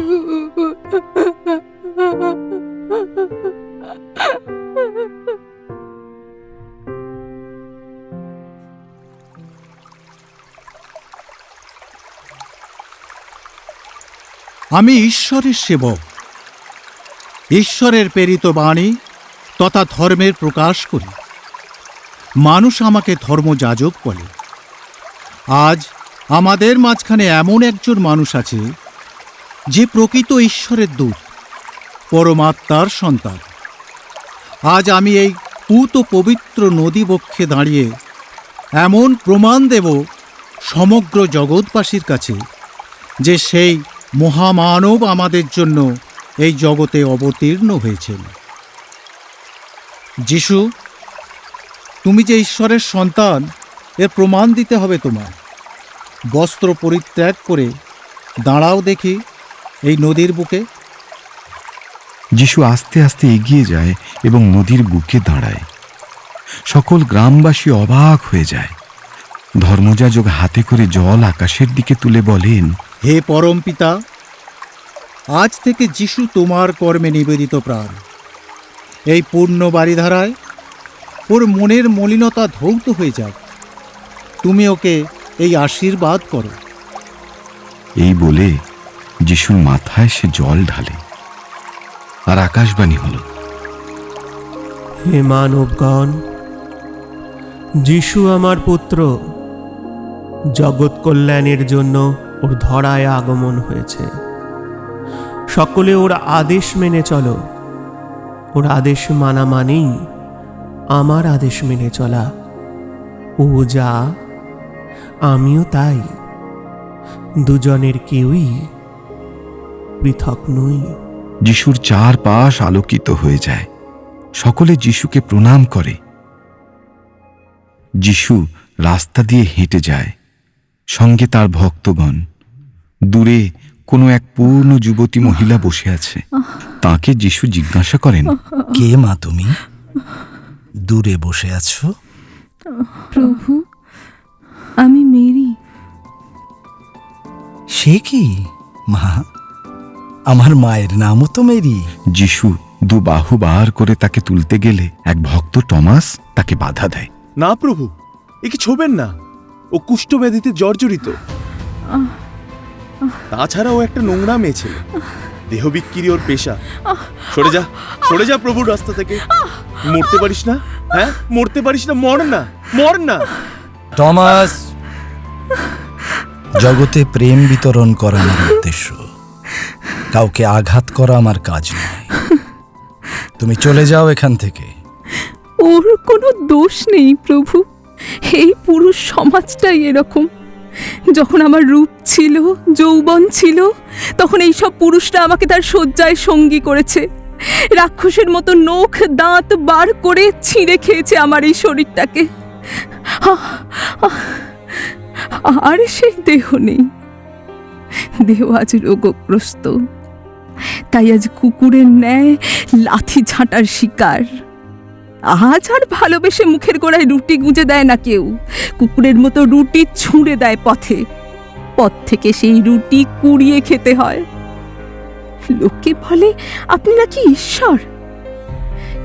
আমি ঈশ্বরের সেবক। ঈশ্বরের প্রেরিত বাণী তথা ধর্মের প্রকাশ করি। মানুষ আমাকে ধর্মযাজক বলে। আজ আমাদের মাঝখানে এমন একজন মানুষ আছে যে প্রকৃত ঈশ্বরের দূত, পরমাত্মার সন্তান। আজ আমি এই পূত পবিত্র নদী বক্ষে দাঁড়িয়ে এমন প্রমাণ দেব সমগ্র জগৎবাসীর কাছে যে সেই মহামানব আমাদের জন্য এই জগতে অবতীর্ণ হয়েছেন। যিশু, তুমি যে ঈশ্বরের সন্তান এর প্রমাণ দিতে হবে তোমার। বস্ত্র পরিত্যাগ করে দাঁড়াও দেখি এই নদীর বুকে। যিশু আস্তে আস্তে এগিয়ে যায় এবং নদীর বুকে দাঁড়ায়। সকল গ্রামবাসী অবাক হয়ে যায়। ধর্মযাজক হাতে করে জল আকাশের দিকে তুলে বলেন, হে পরমপিতা, আজ থেকে যিশু তোমার কর্মে নিবেদিত প্রাণ। এই পূর্ণ বারিধারায় ওর মনের মলিনতা ধৌত হয়ে যাক। তুমি ওকে এই আশীর্বাদ করো। এই বলে যিশুর মাথায় সে জল ঢালে। আর আকাশবাণী হল, হে মানবগণ, যিশু আমার পুত্র, জগৎ কল্যাণের জন্য ওর ধরায় আগমন হয়েছে। সকলে ওর আদেশ মেনে চলো। ওর আদেশ মানা মানেই আমার আদেশ মেনে চলা। ও যা, আমিও তাই। দুজনের কেউই পৃথক নই। যিশুর চারপাশ আলোকিত হয়ে যায়। সকলে যিশুকে প্রণাম করে। যিশু রাস্তা দিয়ে হেঁটে যায়, সঙ্গে তার ভক্তগণ। দূরে কোনো এক পূর্ণ যুবতী মহিলা বসে আছে। তাকে যিশু জিজ্ঞাসা করেন, কে মা তুমি? দূরে বসে আছো? প্রভু, আমি মেরি। সে কি মা? আমার মায়ের নামও তো মেরি। যিশু দু বাহু বার করে তাকে তুলতে গেলে এক ভক্ত টমাস তাকে বাধা দেয়। না প্রভু, একে ছোবেন না। ও কুষ্ঠব্যাধিতে জর্জরিত। তাছাড়া ও একটা নোংরা মেয়ে ছেলে। দেহ বিক্রি ওর পেশা। সরে যা, সরে যা প্রভুর রাস্তা থেকে। মরতে পারিস না? হ্যাঁ, মরতে পারিস না? মর না, মর না। টমাস, জগতে প্রেম বিতরণ করা আমার উদ্দেশ্য। কাউকে আঘাত করা আমার কাজ নয়। তুমি চলে যাও এখান থেকে। ওর কোনো দোষ নেই প্রভু। এই পুরুষ সমাজটাই এরকম। যখন আমার রূপ ছিল, যৌবন ছিল, তখন এইসব পুরুষরা আমাকে তার শয্যায় সঙ্গী করেছে। রাক্ষসের মতো নখ দাঁত বার করে ছিঁড়ে খেয়েছে আমার এই শরীরটাকে। আর সেই দেহ নেই। দেহ আজ রোগগ্রস্ত। তাই আজ কুকুরের ন্যায় লাথি ঝাঁটার শিকার। আজ আর ভালোবেসে মুখের গোড়ায় রুটি গুঁজে দেয় না কেউ। কুকুরের মতো রুটি ছুঁড়ে দেয় পথে। পথ থেকে সেই রুটি কুড়িয়ে খেতে হয়। লোকে বলে আপনি নাকি ঈশ্বর,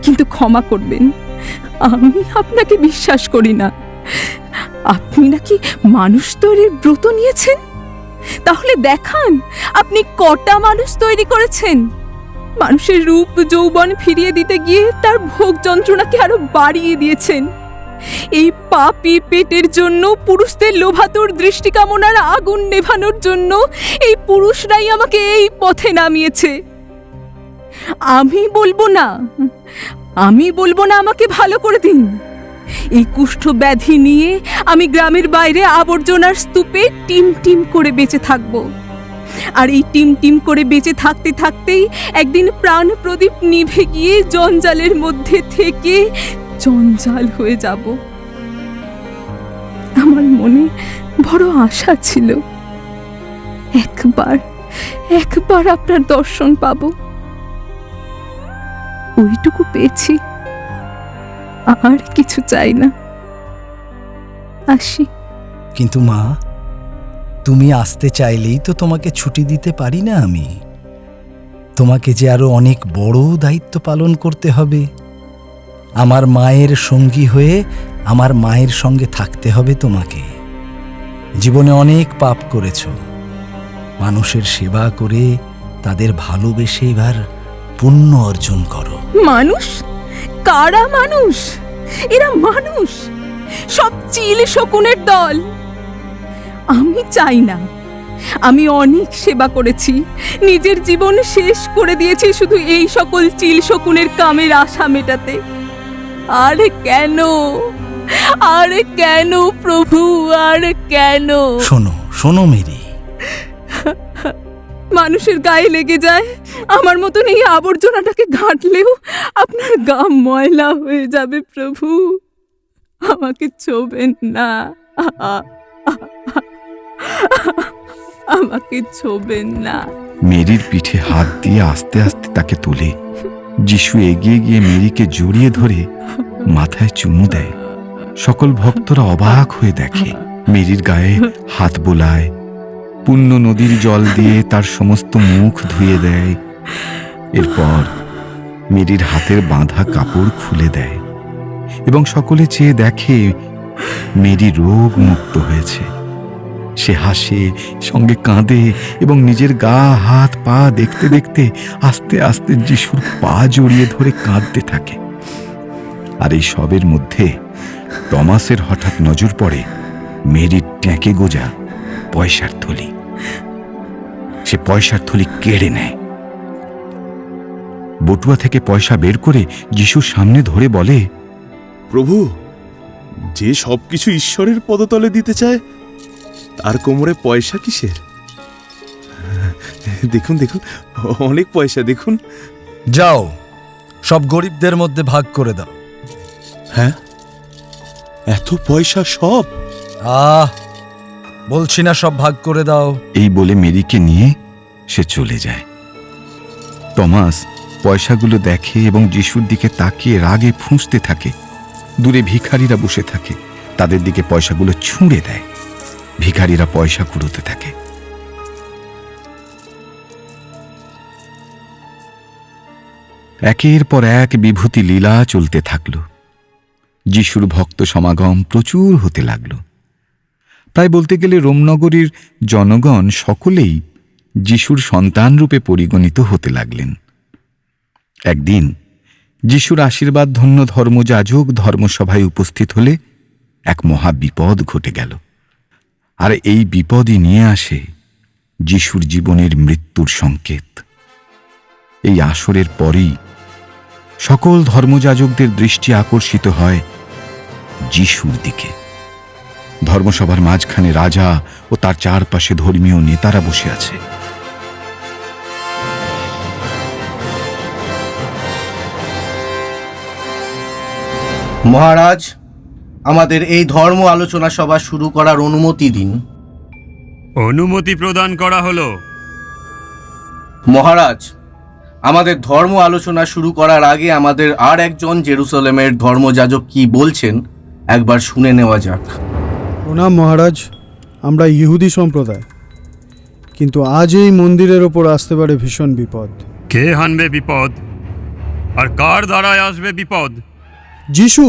কিন্তু ক্ষমা করবেন, আমি আপনাকে বিশ্বাস করি না। আপনি নাকি মানুষ তৈরির ব্রত নিয়েছেন। তাহলে দেখান আপনি কটা মানুষ তৈরি করেছেন। মানুষের রূপ যৌবন ফিরিয়ে দিতে গিয়ে তার ভোগ যন্ত্রণাকে আরো বাড়িয়ে দিয়েছেন। এই পাপী পেটের জন্য, পুরুষদের লোভাতুর দৃষ্টি কামনার আগুন নেভানোর জন্য এই পুরুষরাই আমাকে এই পথে নামিয়েছে। আমি বলবো না আমাকে ভালো করে দিন। এই কুষ্ঠ ব্যাধি নিয়ে আমি গ্রামের বাইরে আবর্জনার স্তূপে টিম টিম করে বেঁচে থাকব। আর এই টিম টিম করে বেঁচে থাকতে থাকতেই একদিন প্রাণ প্রদীপ নিভে গিয়ে জঞ্জালের মধ্যে থেকে জঞ্জাল হয়ে যাব। আমার মনে বড় আশা ছিল, একবার আপনার দর্শন পাব। ওইটুকু পেয়েছি, আর কিছু চাই না। আসি। কিন্তু মা, তুমি আসতে চাইলেই তো তোমাকে ছুটি দিতে পারি না আমি। তোমাকে যে আরো অনেক বড় দায়িত্ব পালন করতে হবে। আমার মায়ের সঙ্গী হয়ে আমার মায়ের সঙ্গে থাকতে হবে তোমাকে। জীবনে অনেক পাপ করেছ। মানুষের সেবা করে তাদের ভালোবেসে এবার পুণ্য অর্জন করো। মানুষ? কারা মানুষ? এরা মানুষ, সব চিল শকুনের দল। আমি চাই না। আমি অনেক সেবা করেছি, নিজের জীবন শেষ করে দিয়েছি শুধু এই সকল চিল শকুনের কামের আশা মেটাতে। আর কেন, আর কেন প্রভু, আর কেন? শোনো শোনো মেরি, মানুষের গায়ে লেগে যায়, আমার মতন এই আবর্জনাটাকে ঘাঁটলেও আপনার গা ময়লা হয়ে যাবে প্রভু। আমাকে ছোবেন না, আমাকে ছোবেন না। মেরির পিঠে হাত দিয়ে আস্তে আস্তে তাকে তোলে। যিশু এগিয়ে গিয়ে মেরিকে জড়িয়ে ধরে মাথায় চুমু দেয়। সকল ভক্তরা অবাক হয়ে দেখে। মেরির গায়ে হাত বোলায়, পুণ্য নদীর জল দিয়ে তার সমস্ত মুখ ধুয়ে দেয়। এরপর মেরির হাতের বাঁধা কাপড় খুলে দেয় এবং সকলে চেয়ে দেখে মেরি রোগ মুক্ত হয়েছে। সে হাসে, সঙ্গে কাঁদে এবং নিজের গা হাত পা দেখতে দেখতে আস্তে আস্তে যিশুর পা জড়িয়ে ধরে কাঁদতে থাকে। আর এই সবের মধ্যে টমাসের হঠাৎ নজর পড়ে মেরির ট্যাঁকে গোজা পয়সার থলি। সে পয়সার থলি কেড়ে নেয়, বটুয়া থেকে পয়সা বের করে যিশুর সামনে ধরে বলে, প্রভু, যে সবকিছু ঈশ্বরের পদতলে দিতে চায় তার কোমরে পয়সা কিসের? দেখুন দেখুন, অনেক পয়সা দেখুন। যাও সব গরিবদের মধ্যে ভাগ করে দাও। হ্যাঁ, এত পয়সা সব? বলছি না সব ভাগ করে দাও। এই বলে মেরিকে নিয়ে সে চলে যায়। টমাস পয়সাগুলো দেখে এবং যিশুর দিকে তাকিয়ে রাগে ফুঁসতে থাকে। দূরে ভিখারিরা বসে থাকে, তাদের দিকে পয়সাগুলো ছুঁড়ে দেয়। ভিখারিরা পয়সা কুড়োতে থাকে। একের পর এক বিভূতি লীলা চলতে থাকল। যিশুর ভক্ত সমাগম প্রচুর হতে লাগল। তাই বলতে গেলে রোমনগরীর জনগণ সকলেই যিশুর সন্তানরূপে পরিগণিত হতে লাগলেন। একদিন যিশুর আশীর্বাদ ধন্য ধর্মযাজক ধর্মসভায় উপস্থিত হলে এক মহা বিপদ ঘটে গেল। আর এই বিপদই নিয়ে আসে যিশুর জীবনের মৃত্যুর সংকেত। এই আসরের পরেই সকল ধর্মযাজকদের দৃষ্টি আকর্ষিত হয় যিশুর দিকে। ধর্মসভার মাঝখানে রাজা ও তার চারপাশে ধর্মীয় নেতারা বসে আছে। মহারাজ, আমাদের এই ধর্ম আলোচনা সভা শুরু করার অনুমতি দিন। অনুমতি প্রদান করা হলো। মহারাজ, আমাদের ধর্ম আলোচনা শুরু করার আগে আমাদের আর একজন জেরুসালেমের ধর্মযাজক কি বলছেন একবার শুনে নেওয়া যাক। প্রণাম মহারাজ, আমরা ইহুদি সম্প্রদায়, কিন্তু আজ এই মন্দিরের ওপর আসতে পারে ভীষণ বিপদ। কে হানবে বিপদ? আর কার দ্বারায় আসবে বিপদ? যিশু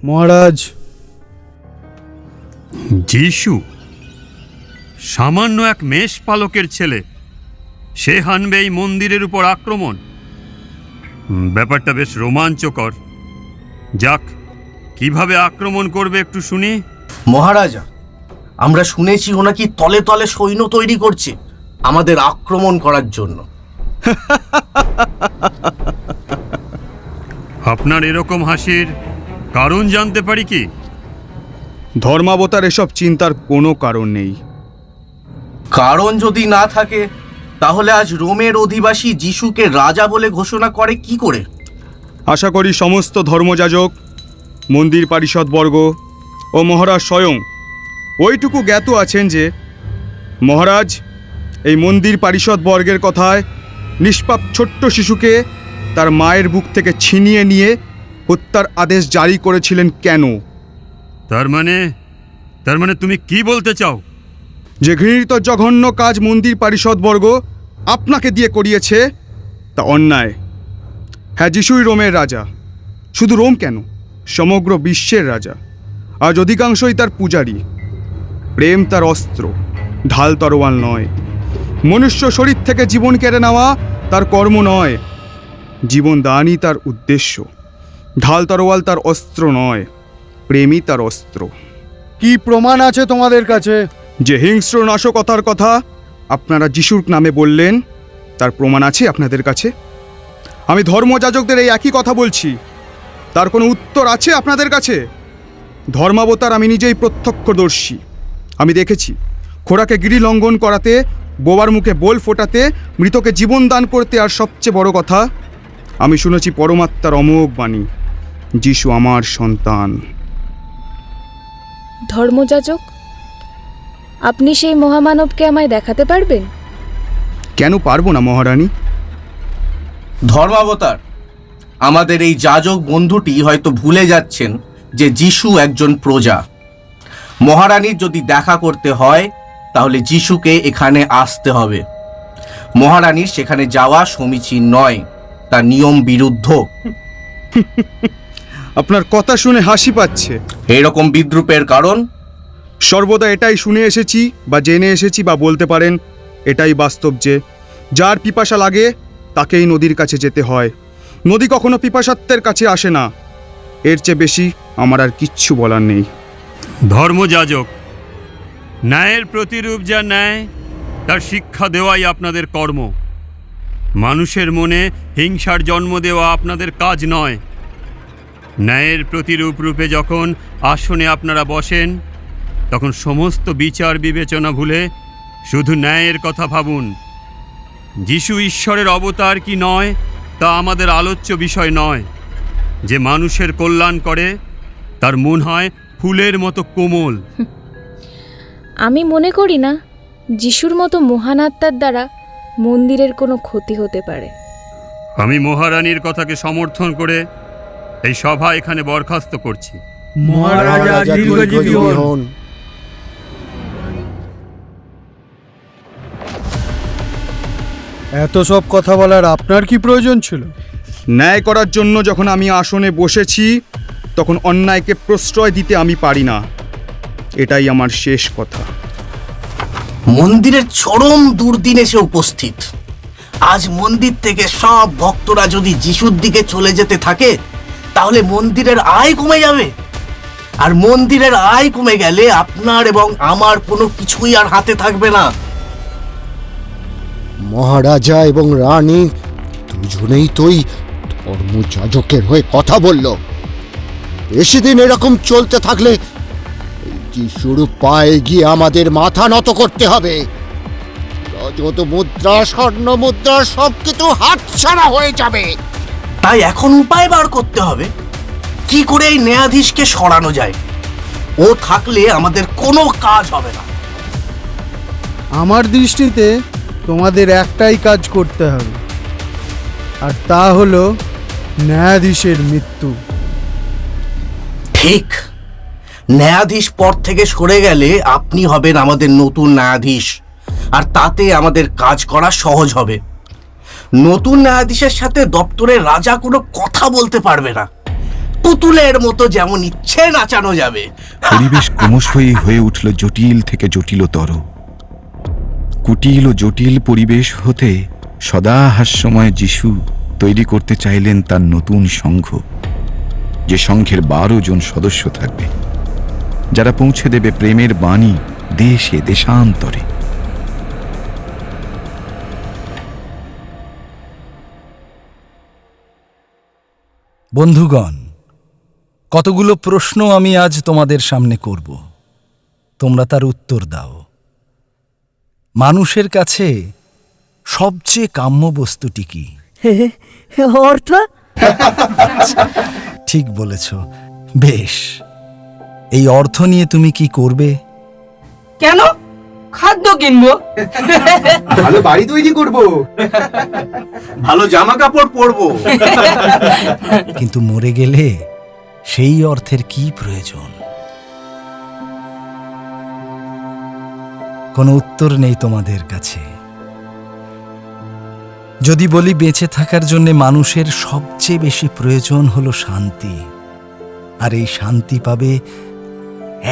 মহারাজ। যিশু? সামান্য এক মেষ পালকের ছেলে, সে হানবে এই মন্দিরের উপর আক্রমণ? ব্যাপারটা বেশ রোমাঞ্চকর। যাক, কিভাবে আক্রমণ করবে একটু শুনি। মহারাজা, আমরা শুনেছি ও নাকি তলে তলে সৈন্য তৈরি করছে আমাদের আক্রমণ করার জন্য। আপনার এরকম হাসির কারণ জানতে পারি কি? ধর্মাবতার এসব চিন্তার কোনো কারণ নেই। কারণ যদি না থাকে তাহলে আজ রোমের অধিবাসী যিশুকে রাজা বলে ঘোষণা করে কি করে? আশা করি সমস্ত ধর্মযাজক, মন্দির পারিষদবর্গ ও মহারাজ স্বয়ং ওইটুকু জ্ঞাত আছেন যে মহারাজ এই মন্দির পারিষদবর্গের কথায় নিষ্পাপ ছোট্ট শিশুকে তার মায়ের বুক থেকে ছিনিয়ে নিয়ে হত্যার আদেশ জারি করেছিলেন কেন। তার মানে তুমি কি বলতে চাও? যে ঘৃণিত জঘন্য কাজ মন্দির পারিষদবর্গ আপনাকে দিয়ে করিয়েছে তা অন্যায়। হ্যাঁ, যিশুই রোমের রাজা। শুধু রোম কেন, সমগ্র বিশ্বের রাজা। আজ অধিকাংশই তার পূজারী। প্রেম তার অস্ত্র, ঢাল তরোয়াল নয়। মনুষ্য শরীর থেকে জীবন কেড়ে নেওয়া তার কর্ম নয়, জীবন দানই তার উদ্দেশ্য। ঢাল তরোয়াল তার অস্ত্র নয়, প্রেমই তার অস্ত্র। কি প্রমাণ আছে তোমাদের কাছে? যে হিংস্র নাশকতার কথা আপনারা যিশুর নামে বললেন, তার প্রমাণ আছে আপনাদের কাছে? আমি ধর্মযাজকদের এই একই কথা বলছি, তার কোনো উত্তর আছে আপনাদের কাছে? ধর্মাবতার আমি নিজেই প্রত্যক্ষদর্শী। আমি দেখেছি খোরাকে গিরি লঙ্ঘন করাতে, বোবার মুখে বোল ফোটাতে, মৃতকে জীবন দান করতে, আর সবচেয়ে বড় কথা আমি শুনেছি পরমাত্মার অমোঘ বাণী, যিশু আমার সন্তান। ধর্মযাজক, আপনি সেই মহামানবকে আমায় দেখাতে পারবেন? কেন পারবো না মহারানী? ধর্মাবতার, আমাদের এই যাজক বন্ধুটি হয়তো ভুলে যাচ্ছেন যে যিশু একজন প্রজা। মহারানীর যদি দেখা করতে হয় তাহলে যিশুকে এখানে আসতে হবে। মহারানীর সেখানে যাওয়া সমীচীন নয়, তা নিয়ম বিরুদ্ধ। আপনার কথা শুনে হাসি পাচ্ছে। এরকম বিদ্রুপের কারণ? সর্বদা এটাই শুনে এসেছি বা জেনে এসেছি, বা বলতে পারেন এটাই বাস্তব, যে যার পিপাসা লাগে তাকেই নদীর কাছে যেতে হয়। নদী কখনো পিপাসার্থের কাছে আসে না। এর চেয়ে বেশি আমার আর কিচ্ছু বলার নেই। ধর্মযাজক, ন্যায়ের প্রতিরূপ যা ন্যায়, তার শিক্ষা দেওয়াই আপনাদের কর্ম। মানুষের মনে হিংসার জন্ম দেওয়া আপনাদের কাজ নয়। ন্যায়ের প্রতিরূপ রূপে যখন আসনে আপনারা বসেন, তখন সমস্ত বিচার বিবেচনা ভুলে শুধু ন্যায়ের কথা ভাবুন। যিশু ঈশ্বরের অবতার কি নয় তা আমাদের আলোচ্য বিষয় নয়। যে মানুষের কল্যাণ করে তার মন হয় ফুলের মতো কোমল। আমি মনে করি না যিশুর মতো মহান আত্মার দ্বারা মন্দিরের কোনো ক্ষতি হতে পারে। আমি মহারানীর কথাকে সমর্থন করে এই সভা এখানে বরখাস্ত করছি। মহারাজা দীর্ঘজীবী হন। এত সব কথা বলার আপনার কি প্রয়োজন ছিল? ন্যায় করার জন্য যখন আমি আসনে বসেছি, তখন অন্যায়কে প্রশ্রয় দিতে আমি পারি না। এটাই আমার শেষ কথা। মন্দিরের চরম দুর্দিন এসে উপস্থিত। আজ মন্দির থেকে সব ভক্তরা যদি যিশুর দিকে চলে যেতে থাকে, তাহলে মন্দিরের আয় কমে যাবে। আর মন্দিরের আয় কমে গেলে আপনার এবং আমার কোনো কিছুই আর হাতে থাকবে না। মহারাজা এবং রানী দুজনেই তোই ধর্মযাজকের হয়ে কথা বলল। বেশি দিন এরকম চলতে থাকলে যিশুর পায়ে গিয়ে আমাদের মাথা নত করতে হবে। রজত মুদ্রা, স্বর্ণ মুদ্রা সবকিছু হাতছাড়া হয়ে যাবে। তাই এখন উপায় বার করতে হবে, কি করে এই ন্যায়াধীশকে সরানো যায়। ও থাকলে আমাদের কোনো কাজ হবে না। আমার দৃষ্টিতে তোমাদের একটাই কাজ করতে হবে, আর তা হলো ন্যায়াধীশের মৃত্যু। ঠিক, ন্যায়াধীশ পদ থেকে সরে গেলে আপনি হবেন আমাদের নতুন ন্যায়াধীশ, আর তাতে আমাদের কাজ করা সহজ হবে। নতুন ন্যায়াধীশের সাথে দপ্তরের রাজা কোনো কথা বলতে পারবে না। পুতুলের মতো যেমন ইচ্ছে নাচানো যাবে। পরিবেশ ক্রমশই হয়ে উঠল জটিল থেকে জটিলতর। কুটিল ও জটিল পরিবেশ হতে সদা হাস্যময় যিশু তৈরি করতে চাইলেন তার নতুন সংঘ, যে সংঘের 12 জন সদস্য থাকবে, যারা পৌঁছে দেবে প্রেমের বাণী দেশে দেশান্তরে। বন্ধুগণ, কতগুলো প্রশ্ন আমি আজ তোমাদের সামনে করব, তোমরা তার উত্তর দাও। মানুষের কাছে সবচেয়ে কাম্য বস্তুটি কি? অর্থ? ঠিক বলেছ। বেশ, এই অর্থ নিয়ে তুমি কি করবে? কেন? খাদ্য কিনবো, ভালো বাড়ি তৈরি করব, ভালো জামা কাপড় পরবো। কিন্তু মরে গেলে সেই অর্থের কি প্রয়োজন? কোনো উত্তর নেই তোমাদের কাছে। যদি বলি বেঁচে থাকার জন্য মানুষের সবচেয়ে বেশি প্রয়োজন হলো শান্তি, আর এই শান্তি পাবে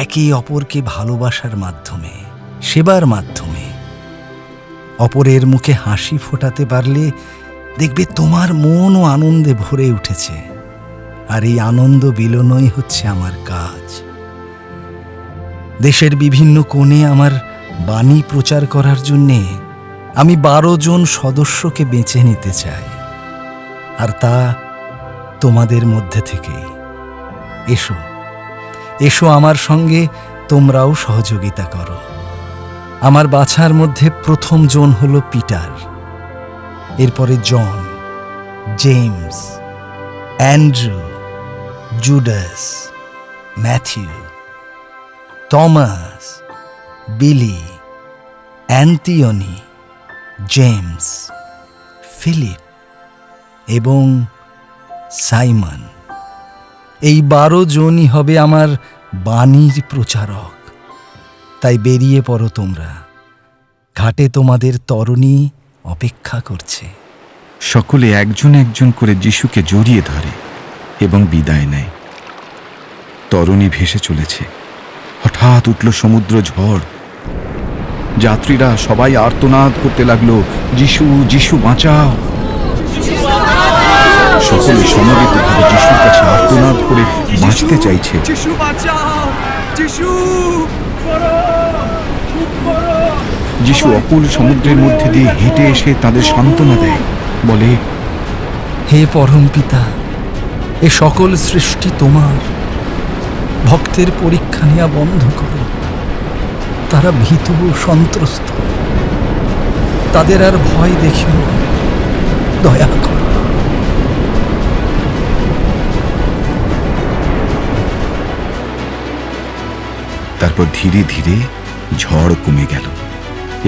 একে অপরকে ভালোবাসার মাধ্যমে, সেবার মাধ্যমে। অপরের মুখে হাসি ফোটাতে পারলে দেখবে তোমার মনও আনন্দে ভরে উঠেছে। আর এই আনন্দ বিলোনই হচ্ছে আমার কাজ। দেশের বিভিন্ন কোণে আমার বাণী প্রচার করার জন্যে আমি 12 জন সদস্যকে বেছে নিতে চাই, আর তা তোমাদের মধ্যে থেকেই। এসো এসো আমার সঙ্গে, তোমরাও সহযোগিতা করো। আমার বাছার মধ্যে প্রথম জন হলো পিটার, এরপরে John, James, Andrew, Judas, Matthew, Thomas, Billy, Anthony, James, Philip এবং সাইমন। এই 12 জনই হবে আমার বাণীর প্রচারক। তাই বেরিয়ে পড়ো তোমরা, ঘাটে তোমাদের তরুণী অপেক্ষা করছে। সকলে একজন একজন করে যিশুকে জড়িয়ে ধরে এবং বিদায় নেয়। তরুণী ভেসে চলেছে। হঠাৎ উঠল সমুদ্র ঝড়। যাত্রীরা সবাই আর্তনাদ করতে লাগলো, যিশু, যিশু বাঁচাও। সকলে সমবেতভাবে যিশুর কাছে আর্তনাদ করে বাঁচতে চাইছে। যিশু বাঁচাও, যিশু। যিশু অকুল সমুদ্রের মধ্যে দিয়ে হেঁটে এসে তাদের সান্ত্বনা দেয়, বলে, হে পরম পিতা, এ সকল সৃষ্টি তোমার। ভক্তের পরীক্ষা নেওয়া বন্ধ করো। তারা ভীত ও সন্ত্রস্ত, তাদের আর ভয় দেখিও না, দয়া করো। তারপর ধীরে ধীরে ঝড় কমে গেল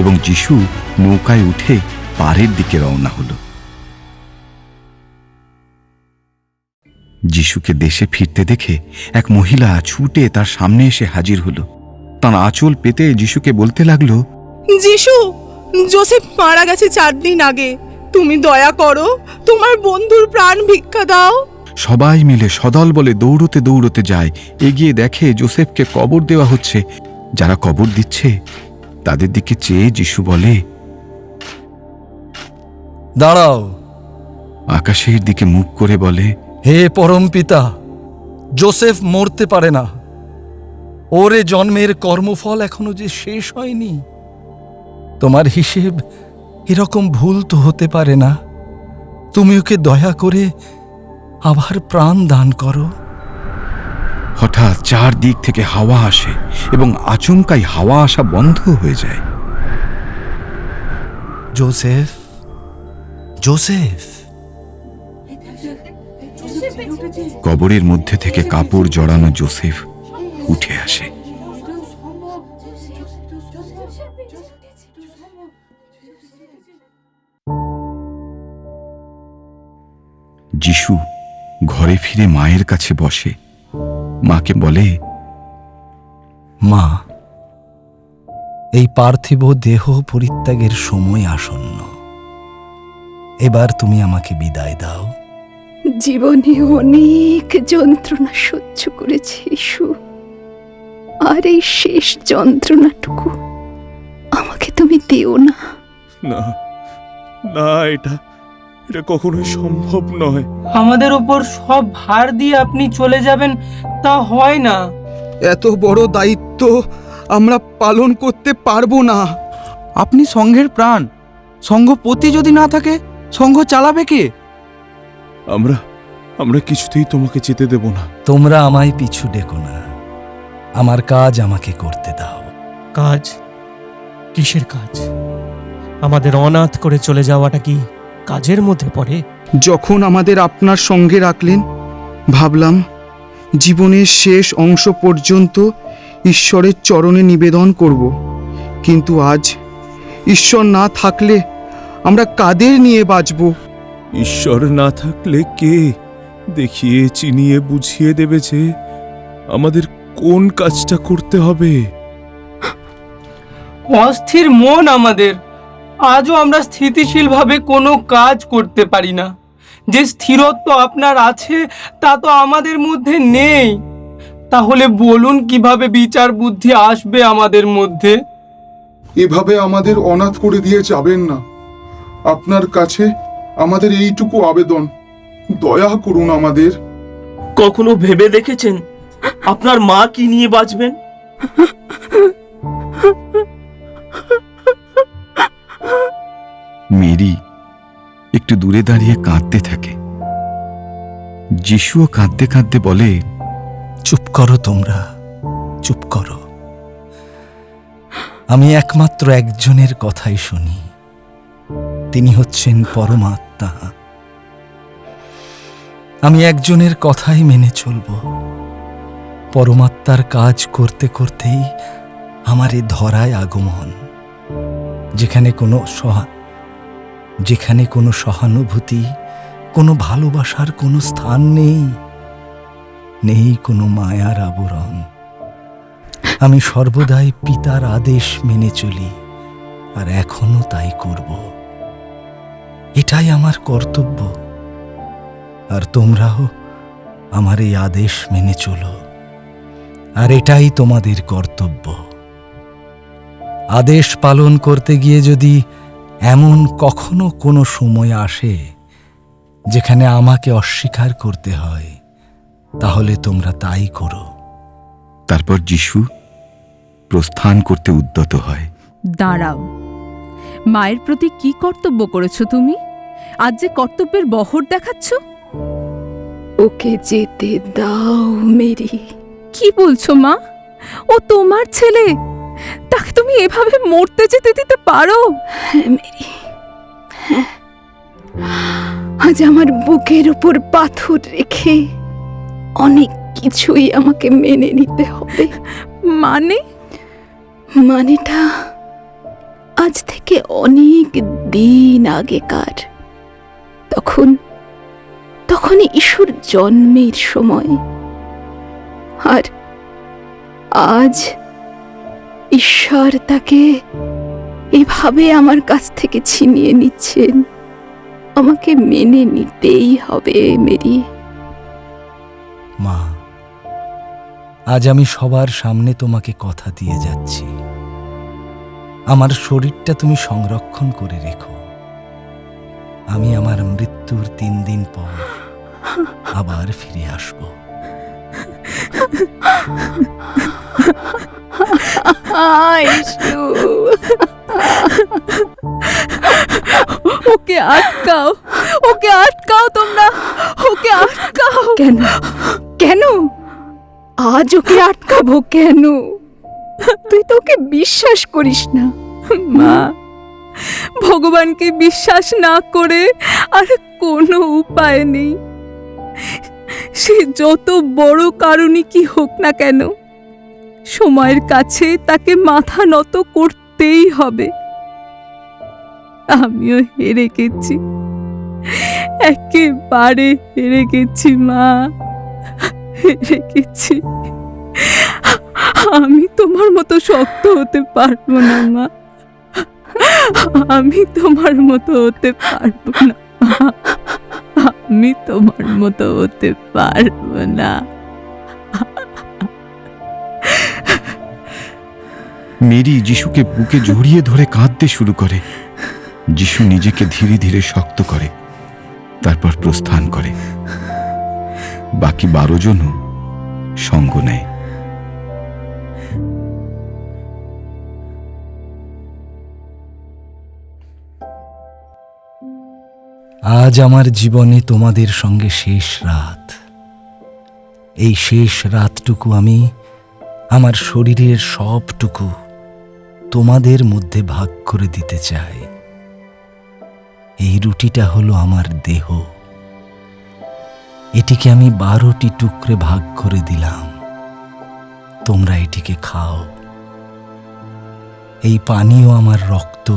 এবং যিশু নৌকায় উঠে পাড়ের দিকে রওনা হলো। যিশুকে দেশে ফিরতে দেখে এক মহিলা ছুটে তার সামনে এসে হাজির হলো। তার আঁচল পেতে যিশুকে বলতে লাগলো, যিশু, জোসেফ মারা গেছে 4 দিন আগে। তুমি দয়া করো, তোমার বন্ধুর প্রাণ ভিক্ষা দাও। সবাই মিলে সদল বলে দৌড়তে দৌড়তে যায়। এগিয়ে দেখে যোসেফকে কবর দেওয়া হচ্ছে। যারা কবর দিচ্ছে তাদের দিকে চেয়ে যিশু বলে, দাঁড়াও। আকাশের দিকে মুখ করে বলে, হে পরম পিতা, জোসেফ মরতে পারে না। ওরে জন্মের কর্মফল এখনো যে শেষ হয়নি। তোমার হিসেব এরকম ভুল তো হতে পারে না। তুমি ওকে দয়া করে আবার প্রাণ দান করো। হঠাৎ চারদিক থেকে হাওয়া আসে এবং আচমকাই হাওয়া আসা বন্ধ হয়ে যায়। Joseph, Joseph. কবরের মধ্যে থেকে কাপড় জড়ানো জোসেফ উঠে আসে। যিশু ঘরে ফিরে মায়ের কাছে বসে। মাকে বলে, মা, এই পার্থিব দেহ পরিত্যাগের সময় আসন্ন। এবার তুমি আমাকে বিদায় দাও। জীবনে অনেক যন্ত্রণা সহ্য করেছি ইসু, আর এই শেষ যন্ত্রণাটুকু আমাকে তুমি দিও না। না না, এটা কখনোই সম্ভব নয়। আমাদের উপর সব ভার দিয়ে আপনি চলে যাবেন, তা হয় না। এত বড় দায়িত্ব আমরা পালন করতে পারবো না। আপনি সংঘের প্রাণ। সংঘপতি যদি না থাকে, সংঘ চালাবে কে? আমরা কিছুতেই তোমাকে যেতে দেব না। তোমরা আমায় পিছু ডেকো না। আমার কাজ আমাকে করতে দাও। কাজ? কিসের কাজ? আমাদের অনাথ করে চলে যাওয়াটা কি কাজের মধ্যে পড়ে? যখন আমাদের আপনার সঙ্গে রাখলেন, ভাবলাম জীবনের শেষ অংশ পর্যন্ত ঈশ্বরের চরণে নিবেদন করব। কিন্তু আজ ঈশ্বর না থাকলে আমরা কাদের নিয়ে বাঁচব? ঈশ্বর না থাকলে কে দেখিয়ে চিনিয়ে বুঝিয়ে দেবে যে আমাদের কোন কাজটা করতে হবে? অস্থির মন আমাদের। আজও আমরা স্থিতিশীলভাবে কোনো কাজ করতে পারি না। যে স্থিরত্ব আপনার আছে তা তো আমাদের মধ্যে নেই। তাহলে বলুন, কিভাবে বিচার বুদ্ধি আসবে আমাদের মধ্যে? এভাবে আমাদের অনাথ করে দিয়ে যাবেন না। আপনার কাছে আমাদের এইটুকু আবেদন, দয়া করুন আমাদের। কখনো ভেবে দেখেছেন আপনার মা কি নিয়ে বাঁচবেন? মেরি একটু দূরে দাঁড়িয়ে কাঁদতে থাকে। যিশুও কাঁদতে কাঁদতে বলে, চুপ করো তোমরা, চুপ করো। আমি একমাত্র একজনের কথাই শুনি, তিনি হচ্ছেন পরমাত্মা। আমি একজনের কথাই মেনে চলব। পরমাত্মার কাজ করতে করতেই আমার এ ধরায় আগমন, যেখানে কোনো সহানুভূতি, কোনো ভালোবাসার কোনো স্থান নেই, নেই কোনো মায়ার আবরণ। আমি সর্বদাই পিতার আদেশ মেনে চলি, আর এখনো তাই করব। এটাই আমার কর্তব্য, আর তোমরাও আমার এই আদেশ মেনে চলো, আর এটাই তোমাদের কর্তব্য। আদেশ পালন করতে গিয়ে যদি এমন কখনো কোনো সময় আসে যেখানে আমাকে অস্বীকার করতে হয়, তাহলে তোমরা তাই করো। তারপর যিশু প্রস্থান করতে উদ্যত হয়। দাঁড়াও, মায়ের প্রতি কি কর্তব্য করেছো তুমি? আজ যে কর্তব্যের বহর দেখাচ্ছ। ওকে যেতে দাও মেরি। কি বলছো মা? ও তোমার ছেলে, তাকে তুমি এভাবে মরতে যেতে দিতে পারো? হ্যাঁ মেরি, হ্যাঁ। আজ আমার বুকের উপর পাথর রেখে অনেক কিছুই আমাকে মেনে নিতে হবে। মানেটা আজ থেকে অনেক দিন আগেকার। তখন ঈশ্বর জন্মের সময়, আর আজ ঈশ্বর তাকে এভাবে আমার কাছ থেকে ছিনিয়ে নিচ্ছেন। আমাকে মেনে নিতেই হবে মেরি। মা, আজ আমি সবার সামনে তোমাকে কথা দিয়ে যাচ্ছি, আমার শরীরটা তুমি সংরক্ষণ করে রেখো। আমি আমার মৃত্যুর 3 দিন পর আবার ফিরে আসব। ওকে আটকাও, ওকে আটকাও তোমরা, ওকে আটকাও। কেন কেন আজ ওকে আটকাবো কেন? তুই তো ওকে বিশ্বাস করিস না। মা, ভগবানকে বিশ্বাস না করে আর কোনো উপায় নেই। সে যত বড় কারণই কি হোক না কেন, সময়ের কাছে তাকে মাথা নত করতেই হবে। আমিও হেরে গেছি, একেবারে হেরে গেছি মা, হেরে গেছি। আমি তোমার মতো শক্ত হতে পারবো না মা, আমি তোমার মতো হতে পারবো না, আমি তোমার মতো হতে পারবো না। মেরি যিশুকে বুকে জড়িয়ে ধরে কাঁদতে শুরু করে। যিশু নিজেকে ধীরে ধীরে শক্ত করে, তারপর প্রস্থান করে। বাকি 12 জনও সঙ্গ নেয়। আজ আমার জীবনে তোমাদের সঙ্গে শেষ রাত। এই শেষ রাতটুকু আমি আমার শরীরের সবটুকু তোমাদের মধ্যে ভাগ করে দিতে চাই। এই রুটিটা হলো আমার দেহ, এটিকে আমি 12টি টুকরে ভাগ করে দিলাম। তোমরা এটিকে খাও। এই পানীয় আমার রক্ত,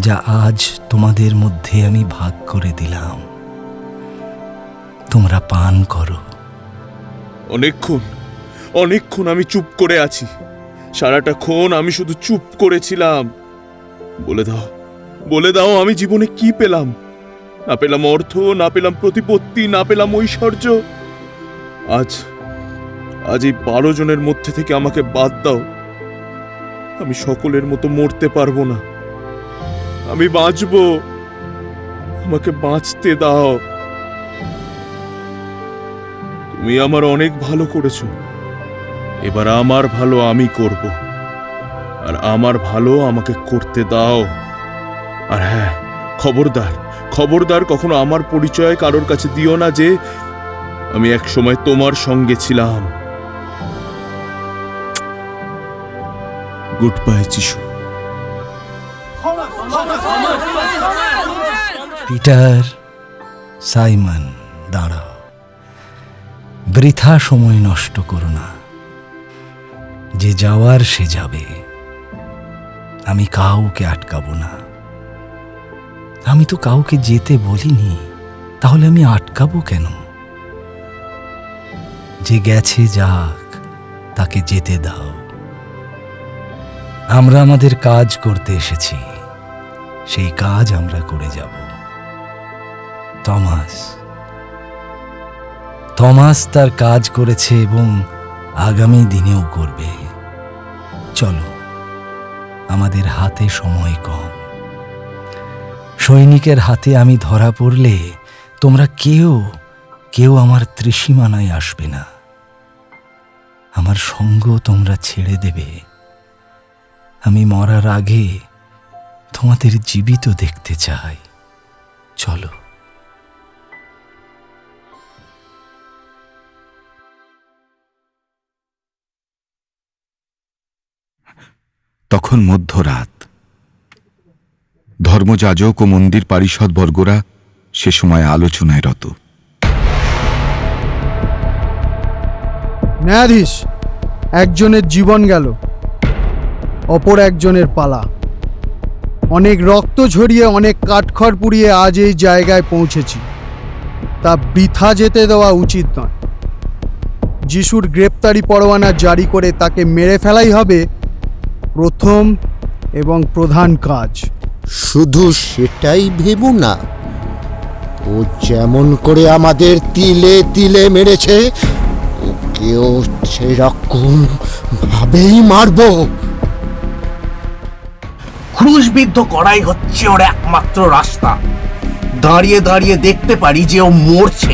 যা আজ তোমাদের মধ্যে আমি ভাগ করে দিলাম। তোমরা পান করো। অনেকক্ষণ আমি চুপ করে আছি। সারাটা ক্ষণ আমি শুধু চুপ করেছিলাম। বলে দাও আমি জীবনে কি পেলাম? না পেলাম অর্থ, না পেলাম প্রতিপত্তি, না পেলাম ঐশ্বর্য। আজ এই 12 জনের মধ্যে থেকে আমাকে বাদ দাও। আমি সকলের মতো মরতে পারবো না, আমি বাঁচবো। আমাকে বাঁচতে দাও। তুমি আমার অনেক ভালো করেছো। এবার আমার ভালো আমি করব, আর আমার ভালো আমাকে করতে দাও। আর হ্যাঁ, খবরদার খবরদার কখনো আমার পরিচয় কারোর কাছে দিও না যে আমি এক সময় তোমার সঙ্গে ছিলাম। গুড বাই যিশু। পিটার, সাইমন, দাঁড়াও। বৃথা সময় নষ্ট করো না। যে যাওয়ার সে যাবে, আমি কাউকে আটকাবো না। আমি তো কাউকে যেতে বলিনি, তাহলে আমি আটকাবো কেন? যে গেছে যাক, তাকে যেতে দাও। আমরা আমাদের কাজ করতে এসেছি, সেই কাজ আমরা করে যাব। থমাস তার কাজ করেছে এবং আগামী দিনেও করবে। চলো, আমাদের হাতে সময় কম। সৈনিকের হাতে আমি ধরা পড়লে তোমরা কেউ আমার ত্রিসীমানায় আসবে না। আমার সঙ্গ তোমরা ছেড়ে দেবে। আমি মরার আগে তোমাদের জীবিত দেখতে চাই। চলো। তখন মধ্যরাত। ধর্মযাজক ও মন্দির পারিষদবর্গরা সে সময় আলোচনায় রত। ন্যায়াধীশ, একজনের জীবন গেল, অপর একজনের পালা। অনেক রক্ত ঝরিয়ে, অনেক কাঠখড় পুড়িয়ে আজ এই জায়গায় পৌঁছেছি। তা বৃথা যেতে দেওয়া উচিত নয়। যিশুর গ্রেপ্তারি পরোয়ানা জারি করে তাকে মেরে ফেলাই হবে প্রথম এবং প্রধান কাজ। শুধু সেটাই ভেবো না, ও যেমন করে আমাদের তিলে তিলে মেরেছে, ওকেও সেরকম ভাবেই মারবো। ক্রুশবিদ্ধ করাই হচ্ছে ওর একমাত্র রাস্তা। দাঁড়িয়ে দাঁড়িয়ে দেখতে পারি যে ও মরছে,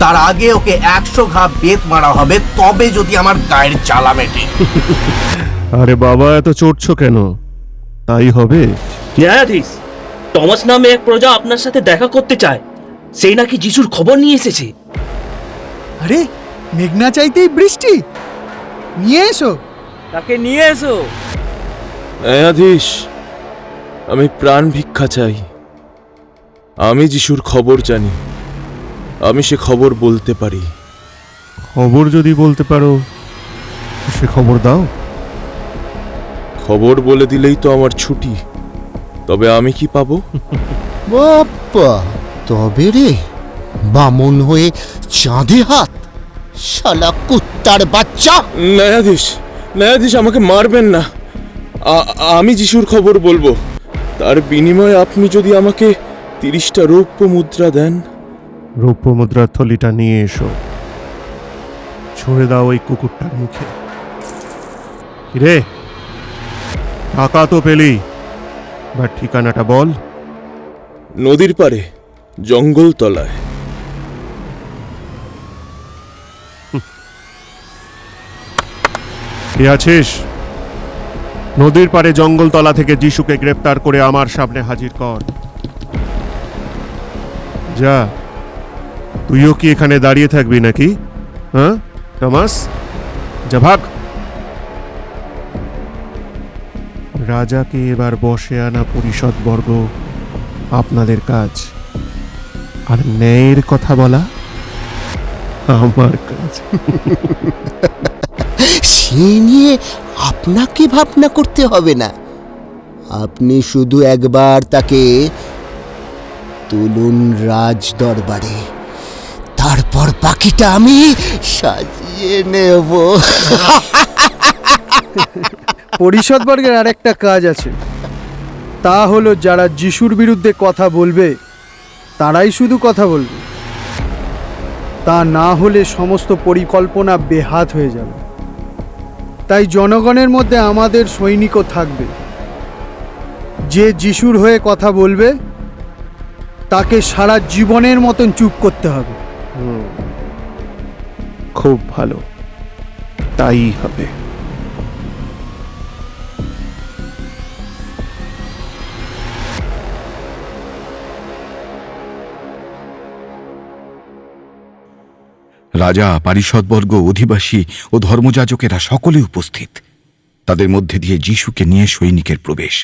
তার আগে ওকে 100 ঘা বেত মারা হবে, তবে যদি আমার গায়ের জ্বালা মেটে। আরে বাবা, এত চড়ছো কেন? তাই হবে। ন্যায়াধীশ, টমাস নামে এক প্রজা আপনার সাথে দেখা করতে চায়। সেই নাকি যিশুর খবর নিয়ে এসেছে। আরে, মেঘনা চাইতেই বৃষ্টি। নিয়ে এসো তাকে, নিয়ে এসো। ন্যায়াধীশ, আমি প্রাণ ভিক্ষা চাই। আমি যিশুর খবর জানি, আমি সে খবর বলতে পারি। খবর যদি বলতে পারো, সে খবর দাও। খবর বলে দিলেই তো আমার ছুটি। তবে আমি কি পাবো? বাপ্পা, তবে রে, বামন হয়ে চাঁদে হাত, শালা কুত্তার বাচ্চা। ন্যায়াধীশ, ন্যায়াধীশ, আমাকে মারবেন না। আমি যিশুর খবর বলবো। তার বিনিময়ে আপনি যদি আমাকে 30টা রৌপ্য মুদ্রা দেন। রৌপ্য মুদ্রার থলিটা নিয়ে এসো। ছুঁড়ে দাও ওই কুকুরটার মুখে। কিরে, টাকা তো পেলি, বা ঠিকানাটা বল। নদীর পারে, জঙ্গল তলায়। কে আছিস? নদীর পারে জঙ্গলতলা থেকে যিশুকে গ্রেপ্তার করে আমার সামনে হাজির কর। যা, তুইও কি এখানে দাঁড়িয়ে থাকবি নাকি? হ্যাঁ টমাস, যা ভাগ। রাজাকে এবার বসে আনা পরিষদবর্গ আপনাদের কাজ, আর ন্যায়ের কথা বলা আমার কাজ। সে নিয়ে আপনাকে ভাবনা করতে হবে না। আপনি শুধু একবার তাকে তুলুন রাজ দরবারে, তারপর বাকিটা আমি সাজিয়ে নেব। পরিষদবর্গের আরেকটা কাজ আছে, তা হলো যারা যিশুর বিরুদ্ধে কথা বলবে তারাই শুধু কথা বলবে। তা না হলে সমস্ত পরিকল্পনা বেহাত হয়ে যাবে। তাই জনগণের মধ্যে আমাদের সৈনিকও থাকবে। যে যিশুর হয়ে কথা বলবে তাকে সারা জীবনের মতন চুপ করতে হবে। খুব ভালো, তাই হবে। রাজা, পারিষদবর্গ, অধিবাসী ও ধর্মযাজকেরা সকলে উপস্থিত। তাদের মধ্যে দিয়ে যিশুকে নিয়ে সৈনিকের প্রবেশ।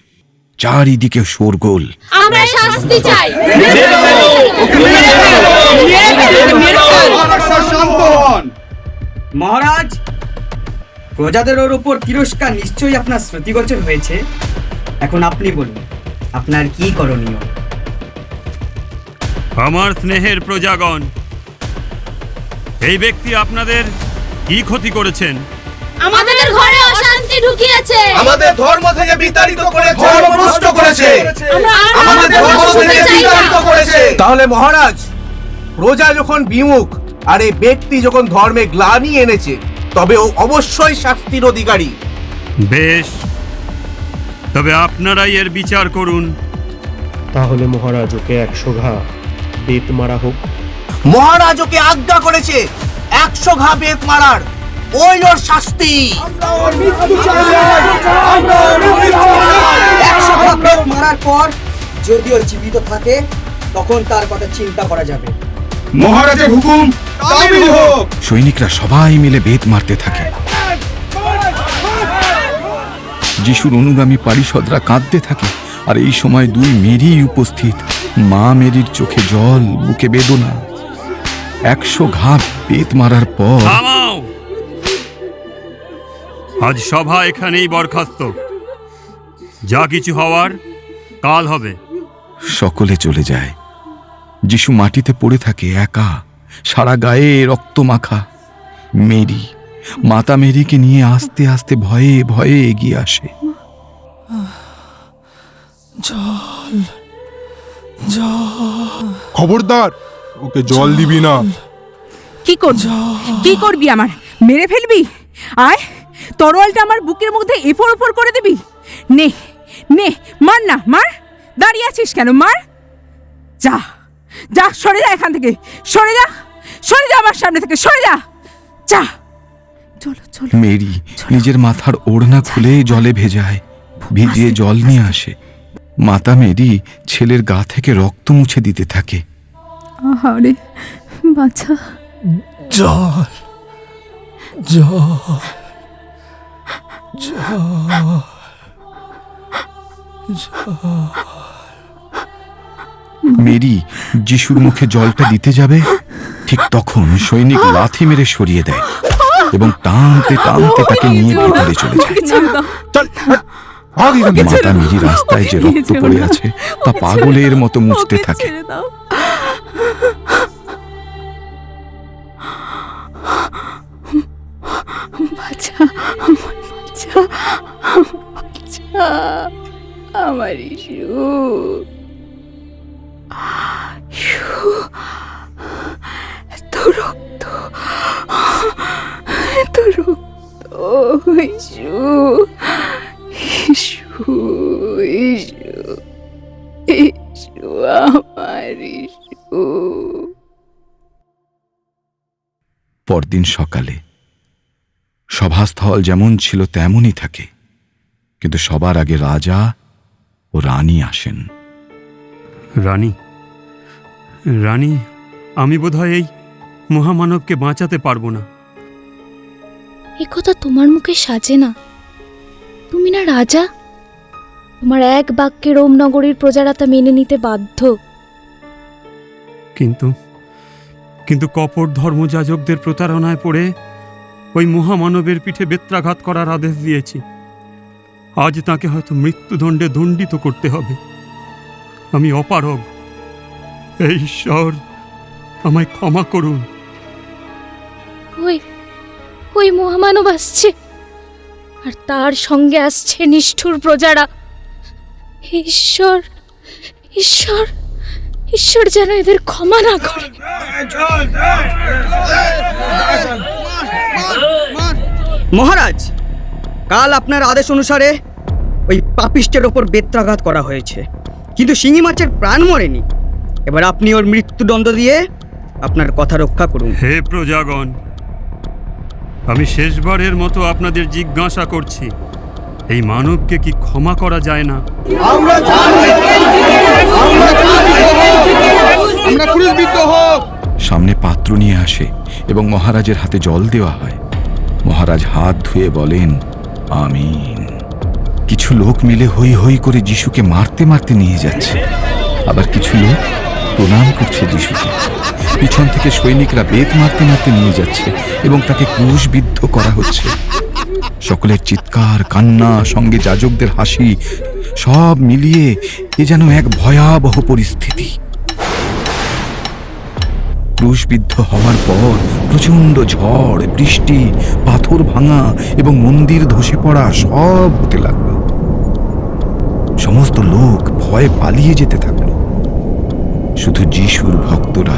চারিদিকে শোরগোল। আমরা শাস্তি চাই। মহারাজ, প্রজাদের উপর তিরস্কার নিশ্চয়ই আপনার শ্রুতিগোচর হয়েছে। এখন আপনি বলুন, আপনার কি করণীয়? আমার স্নেহের প্রজাগণ, এই ব্যক্তি আপনাদের কি ক্ষতি করেছেন? আমাদের ঘরে অশান্তি ঢুকিয়েছে, আমাদের ধর্ম থেকে বিতাড়িত করেছে, ধর্মভ্রষ্ট করেছে, আমাদের ধর্ম থেকে বিতাড়িত করেছে। তাহলে মহারাজ, প্রজা যখন বিমুখ আর এই ব্যক্তি যখন ধর্মে গ্লানি এনেছে, তবে ও অবশ্যই শাস্তির অধিকারী। বেশ, তবে আপনারাই এর বিচার করুন। তাহলে মহারাজ ওকে 100 ঘা বেত মারা হোক। মহারাজ ওকে আজ্ঞা করেছে 100 ঘা বেত মারার, ওই ওর শাস্তি। 100 ঘা বেত মারার পর যদি ও জীবিত থাকে, তখন তার কথা চিন্তা করা যাবে। মহারাজের হুকুম তামিল হোক। সৈনিকরা সবাই মিলে বেত মারতে থাকে। যিশুর অনুগামী পারিষদরা কাঁদতে থাকে। আর এই সময় 2 মেরি উপস্থিত। মা মেরির চোখে জল, বুকে বেদনা। 100 ঘা বেত মারার পর থামাও! আজ সভা এখানেই বরখাস্ত। যা কিছু হওয়ার কাল হবে। সকলে চলে যায়। যিশু মাটিতে পড়ে থাকে একা, সারা গায়ে রক্ত মাখা। মেরি, মাতা মেরিকে নিয়ে আস্তে আস্তে ভয়ে ভয়ে এগিয়ে আসে। জল, জল। খবরদার, ওকে জল দিবি না। কি করবি? আমার মেরে ফেলবি? আয়, তরোয়ালটা আমার বুকের মধ্যে এফোর ওফর করে দিবি? নে নে, মার না, মার। দাঁড়িয়ে আছিস কেন? মার। যা যা, সরে যা এখান থেকে, সরে যা, সরে যা আমার সামনে থেকে, সরে যা, যা। চলো চলো। মেরি নিজের মাথার ওড়না খুলে জলে ভেজায়, ভিজিয়ে জল নিয়ে আসে। মাতা মেরি ছেলের গা থেকে রক্ত মুছে দিতে থাকে। আহারে বাছা। জল, জল, জল, জল। মেরি যিশুর মুখে জলটা দিতে যাবে, ঠিক তখন সৈনিক লাথি মেরে সরিয়ে দেয় এবং টানতে টানতে তাকে নিয়ে ভিতরে চলে যায়। মাতা মেরি রাস্তায় যে রক্ত পড়ে আছে তা পাগলের মতো মুছতে থাকে। বাচ্চা, আমার বাচ্চা, বাচ্চা, আমার ইস্যু, এত রক্ত, এত রক্ত, ইস্যু, ইস্যু, ইস্যু, ইস্যু, আমার ইস্যু। পরদিন সকালে সভাস্থল যেমন ছিল তেমনই থাকে, কিন্তু সবার আগে রাজা ও রানী আসেন। রানী, রানী, আমি বোধহয় এই মহামানবকে বাঁচাতে পারবো না। এ কথা তোমার মুখে সাজে না। তুমি না রাজা? তোমার এক বাক্যে রোম নগরীর প্রজারা তা মেনে নিতে বাধ্য। কিন্তু কপট ধর্মযাজকদের প্রতারণায় পড়ে ওই মহামানবের পিঠে বেত্রাঘাত করার আদেশ দিয়েছি। আজ তাকে হয়তো মৃত্যুদণ্ডে দণ্ডিত করতে হবে। আমি অপারগ। হে ঈশ্বর, আমায় ক্ষমা করুন। ওই মহামানব আসছে, আর তার সঙ্গে আসছে নিষ্ঠুর প্রজারা। ঈশ্বর, ঈশ্বর, ঈশ্বর যেন এদের ক্ষমা না করে। মহারাজ, কাল আপনার আদেশ অনুসারে ওই পাপিষ্টের ওপর বেত্রাঘাত করা হয়েছে, কিন্তু শিঙি মাছের প্রাণ মরেনি। এবার আপনি ওর মৃত্যুদণ্ড দিয়ে আপনার কথা রক্ষা করুন। হে প্রজাগণ, আমি শেষবারের মতো আপনাদের জিজ্ঞাসা করছি, এই মানবকে কি ক্ষমা করা যায় না? সামনে পাত্র নিয়ে আসে এবং মহারাজের হাতে জল দেওয়া হয়। মহারাজ হাত ধুয়ে বলেন, আমিন। কিছু লোক মিলে হই হই করে যিশুকে মারতে মারতে নিয়ে যাচ্ছে, আবার কিছু লোক প্রণাম করছে যিশুকে। পিছন থেকে সৈনিকরা বেত মারতে মারতে নিয়ে যাচ্ছে এবং তাকে ক্রুশবিদ্ধ করা হচ্ছে। সকলের চিৎকার, কান্না, সঙ্গে যাজকদের হাসি, সব মিলিয়ে এ যেন এক ভয়াবহ পরিস্থিতি। ক্রুশবিদ্ধ হওয়ার পর প্রচন্ড ঝড়, বৃষ্টি, পাথর ভাঙা এবং মন্দির ধসে পড়া সব হতে লাগলো। সমস্ত লোক ভয়ে পালিয়ে যেতে থাকলো। শুধু যিশুর ভক্তরা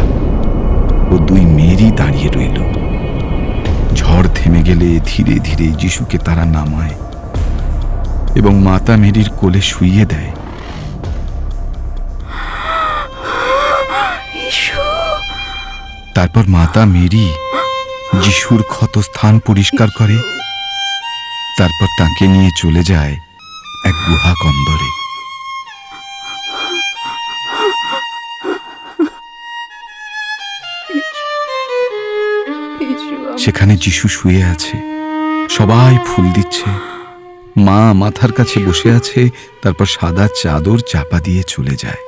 ও দুই মেয়েরই দাঁড়িয়ে রইল। ঝড় থেমে গেলে ধীরে ধীরে যিশুকে তারা নামায় এবং মাতা মেরির কোলে শুইয়ে দেয়। তারপর মাতা মেরি যিশুর ক্ষত স্থান পরিষ্কার করে, তারপর তাকে নিয়ে চলে যায় এক গুহা কন্দরে। সেখানে যিশু শুয়ে আছে, সবাই ফুল দিচ্ছে। মা মাথার কাছে বসে আছে, তারপর সাদা চাদর চাপা দিয়ে চলে যায়।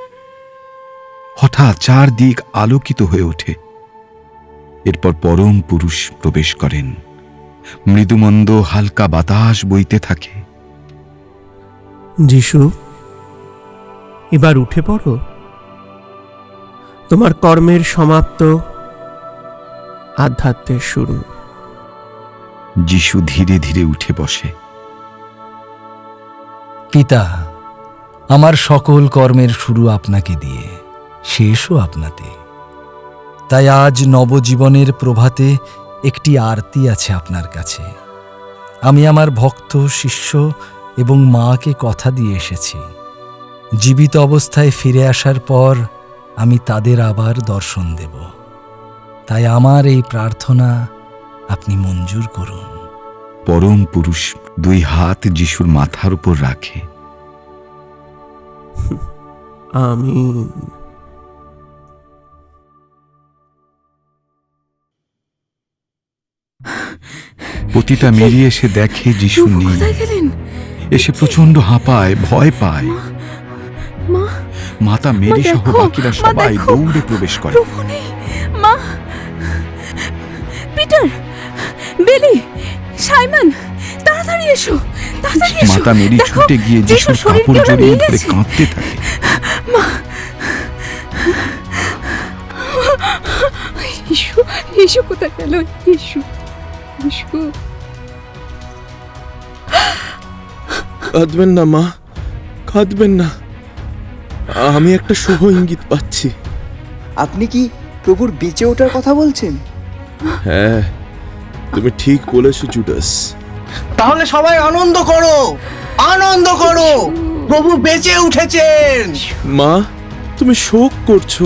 হঠাৎ চারদিক আলোকিত হয়ে ওঠে। এরপর পরম পুরুষ প্রবেশ করেন। মৃদুমন্দ হালকা বাতাস বইতে থাকে। যিশু, এবার উঠে পড়ো, তোমার কর্মের সমাপ্ত, আধ্যাত্মের শুরু। যিশু ধীরে ধীরে উঠে বসে। পিতা, আমার সকল কর্মের শুরু আপনাকে দিয়ে, শেষও আপনাতে। তাই আজ নবজীবনের প্রভাতে একটি আরতি আছে আপনার কাছে। আমি আমার ভক্ত, শিষ্য এবং মাকে কথা দিয়ে এসেছি, জীবিত অবস্থায় ফিরে আসার পর আমি তাদের আবার দর্শন দেব। তাই আমার এই প্রার্থনা আপনি মঞ্জুর করুন। পরম পুরুষ দুই হাত যিশুর মাথার উপর রাখে। আমিন। পতিতা মেরি এসে দেখে যিশু নেই। এসে প্রচন্ড হাঁপায়, ভয় পায়। মাতা মেরি সহ বাকিরা সবাই দৌড়ে প্রবেশ করে। মা, পিটার, বেলি, সাইমন, তাড়াতাড়ি এসো, তাড়াতাড়ি এসো। মাতা মেরি ছুটে গিয়ে যিশুর কাপড় জড়িয়ে ধরে কাঁদতে থাকে। মা, ইসু, ইসু কোথায় গেল? Issue, issue. কাঁদবেন না মা, কাঁদবেন না। আমি একটা শুভ ইঙ্গিত পাচ্ছি। আপনি কি প্রভুর বেঁচে ওঠার কথা বলছেন? হ্যাঁ, তুমি ঠিক বলেছো জুডাস। তাহলে সবাই আনন্দ করো, আনন্দ করো, প্রভু বেঁচে উঠেছেন। মা, তুমি শোক করছো।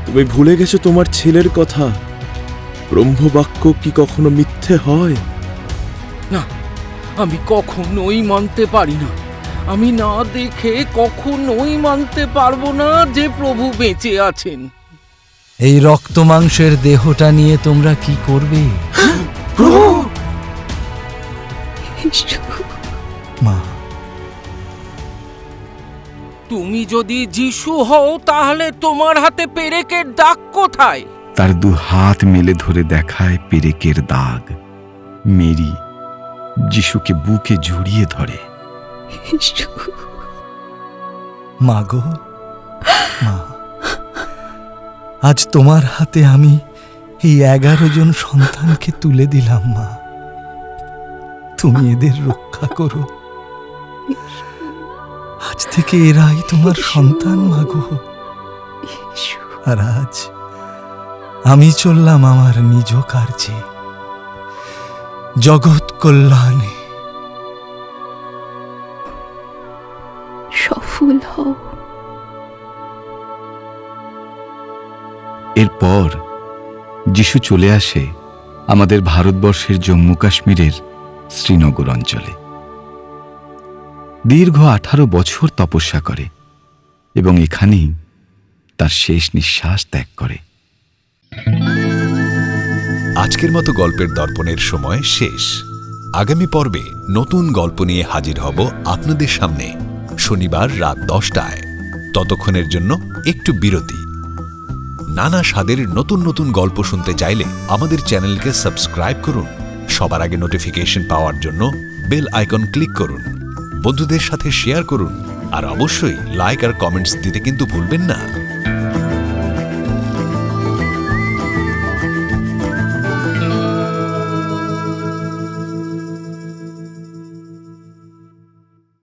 তুমি ভুলে গেছো তোমার ছেলের কথা। ব্রহ্মবাক্য কি কখনো মিথ্যে হয়? না, আমি কখনোই মানতে পারি না। আমি না দেখে কখনোই মানতে পারবো না যে প্রভু বেঁচে আছেন। এই রক্ত মাংসের দেহটা নিয়ে তোমরা কি করবে? মা, তুমি যদি যিশু হও তাহলে তোমার হাতে পেরেকের দাগ কোথায়? তার দু হাত মেলে ধরে দেখায় পেরেকের দাগ। মেরি যিশুকে বুকে জড়িয়ে ধরে। মা গো, মা, আজ তোমার হাতে আমি এই 11 জন সন্তানকে তুলে দিলাম। মা, তুমি এদের রক্ষা করো। আজ থেকে এরাই তোমার সন্তান। মা গো, আর আজ আমি চললাম আমার নিজ কার্যে, জগৎ কল্যাণে। সফল হও। এরপর যিশু চলে আসে আমাদের ভারতবর্ষের জম্মু কাশ্মীরের শ্রীনগর অঞ্চলে। দীর্ঘ 18 বছর তপস্যা করে এবং এখানেই তার শেষ নিঃশ্বাস ত্যাগ করে। আজকের মতো গল্পের দর্পণের সময় শেষ। আগামী পর্বে নতুন গল্প নিয়ে হাজির হব আপনাদের সামনে শনিবার রাত 10টায়। ততক্ষণের জন্য একটু বিরতি। নানা স্বাদের নতুন নতুন গল্প শুনতে চাইলে আমাদের চ্যানেলকে সাবস্ক্রাইব করুন। সবার আগে নোটিফিকেশন পাওয়ার জন্য বেল আইকন ক্লিক করুন। বন্ধুদের সাথে শেয়ার করুন আর অবশ্যই লাইক আর কমেন্টস দিতে কিন্তু ভুলবেন না।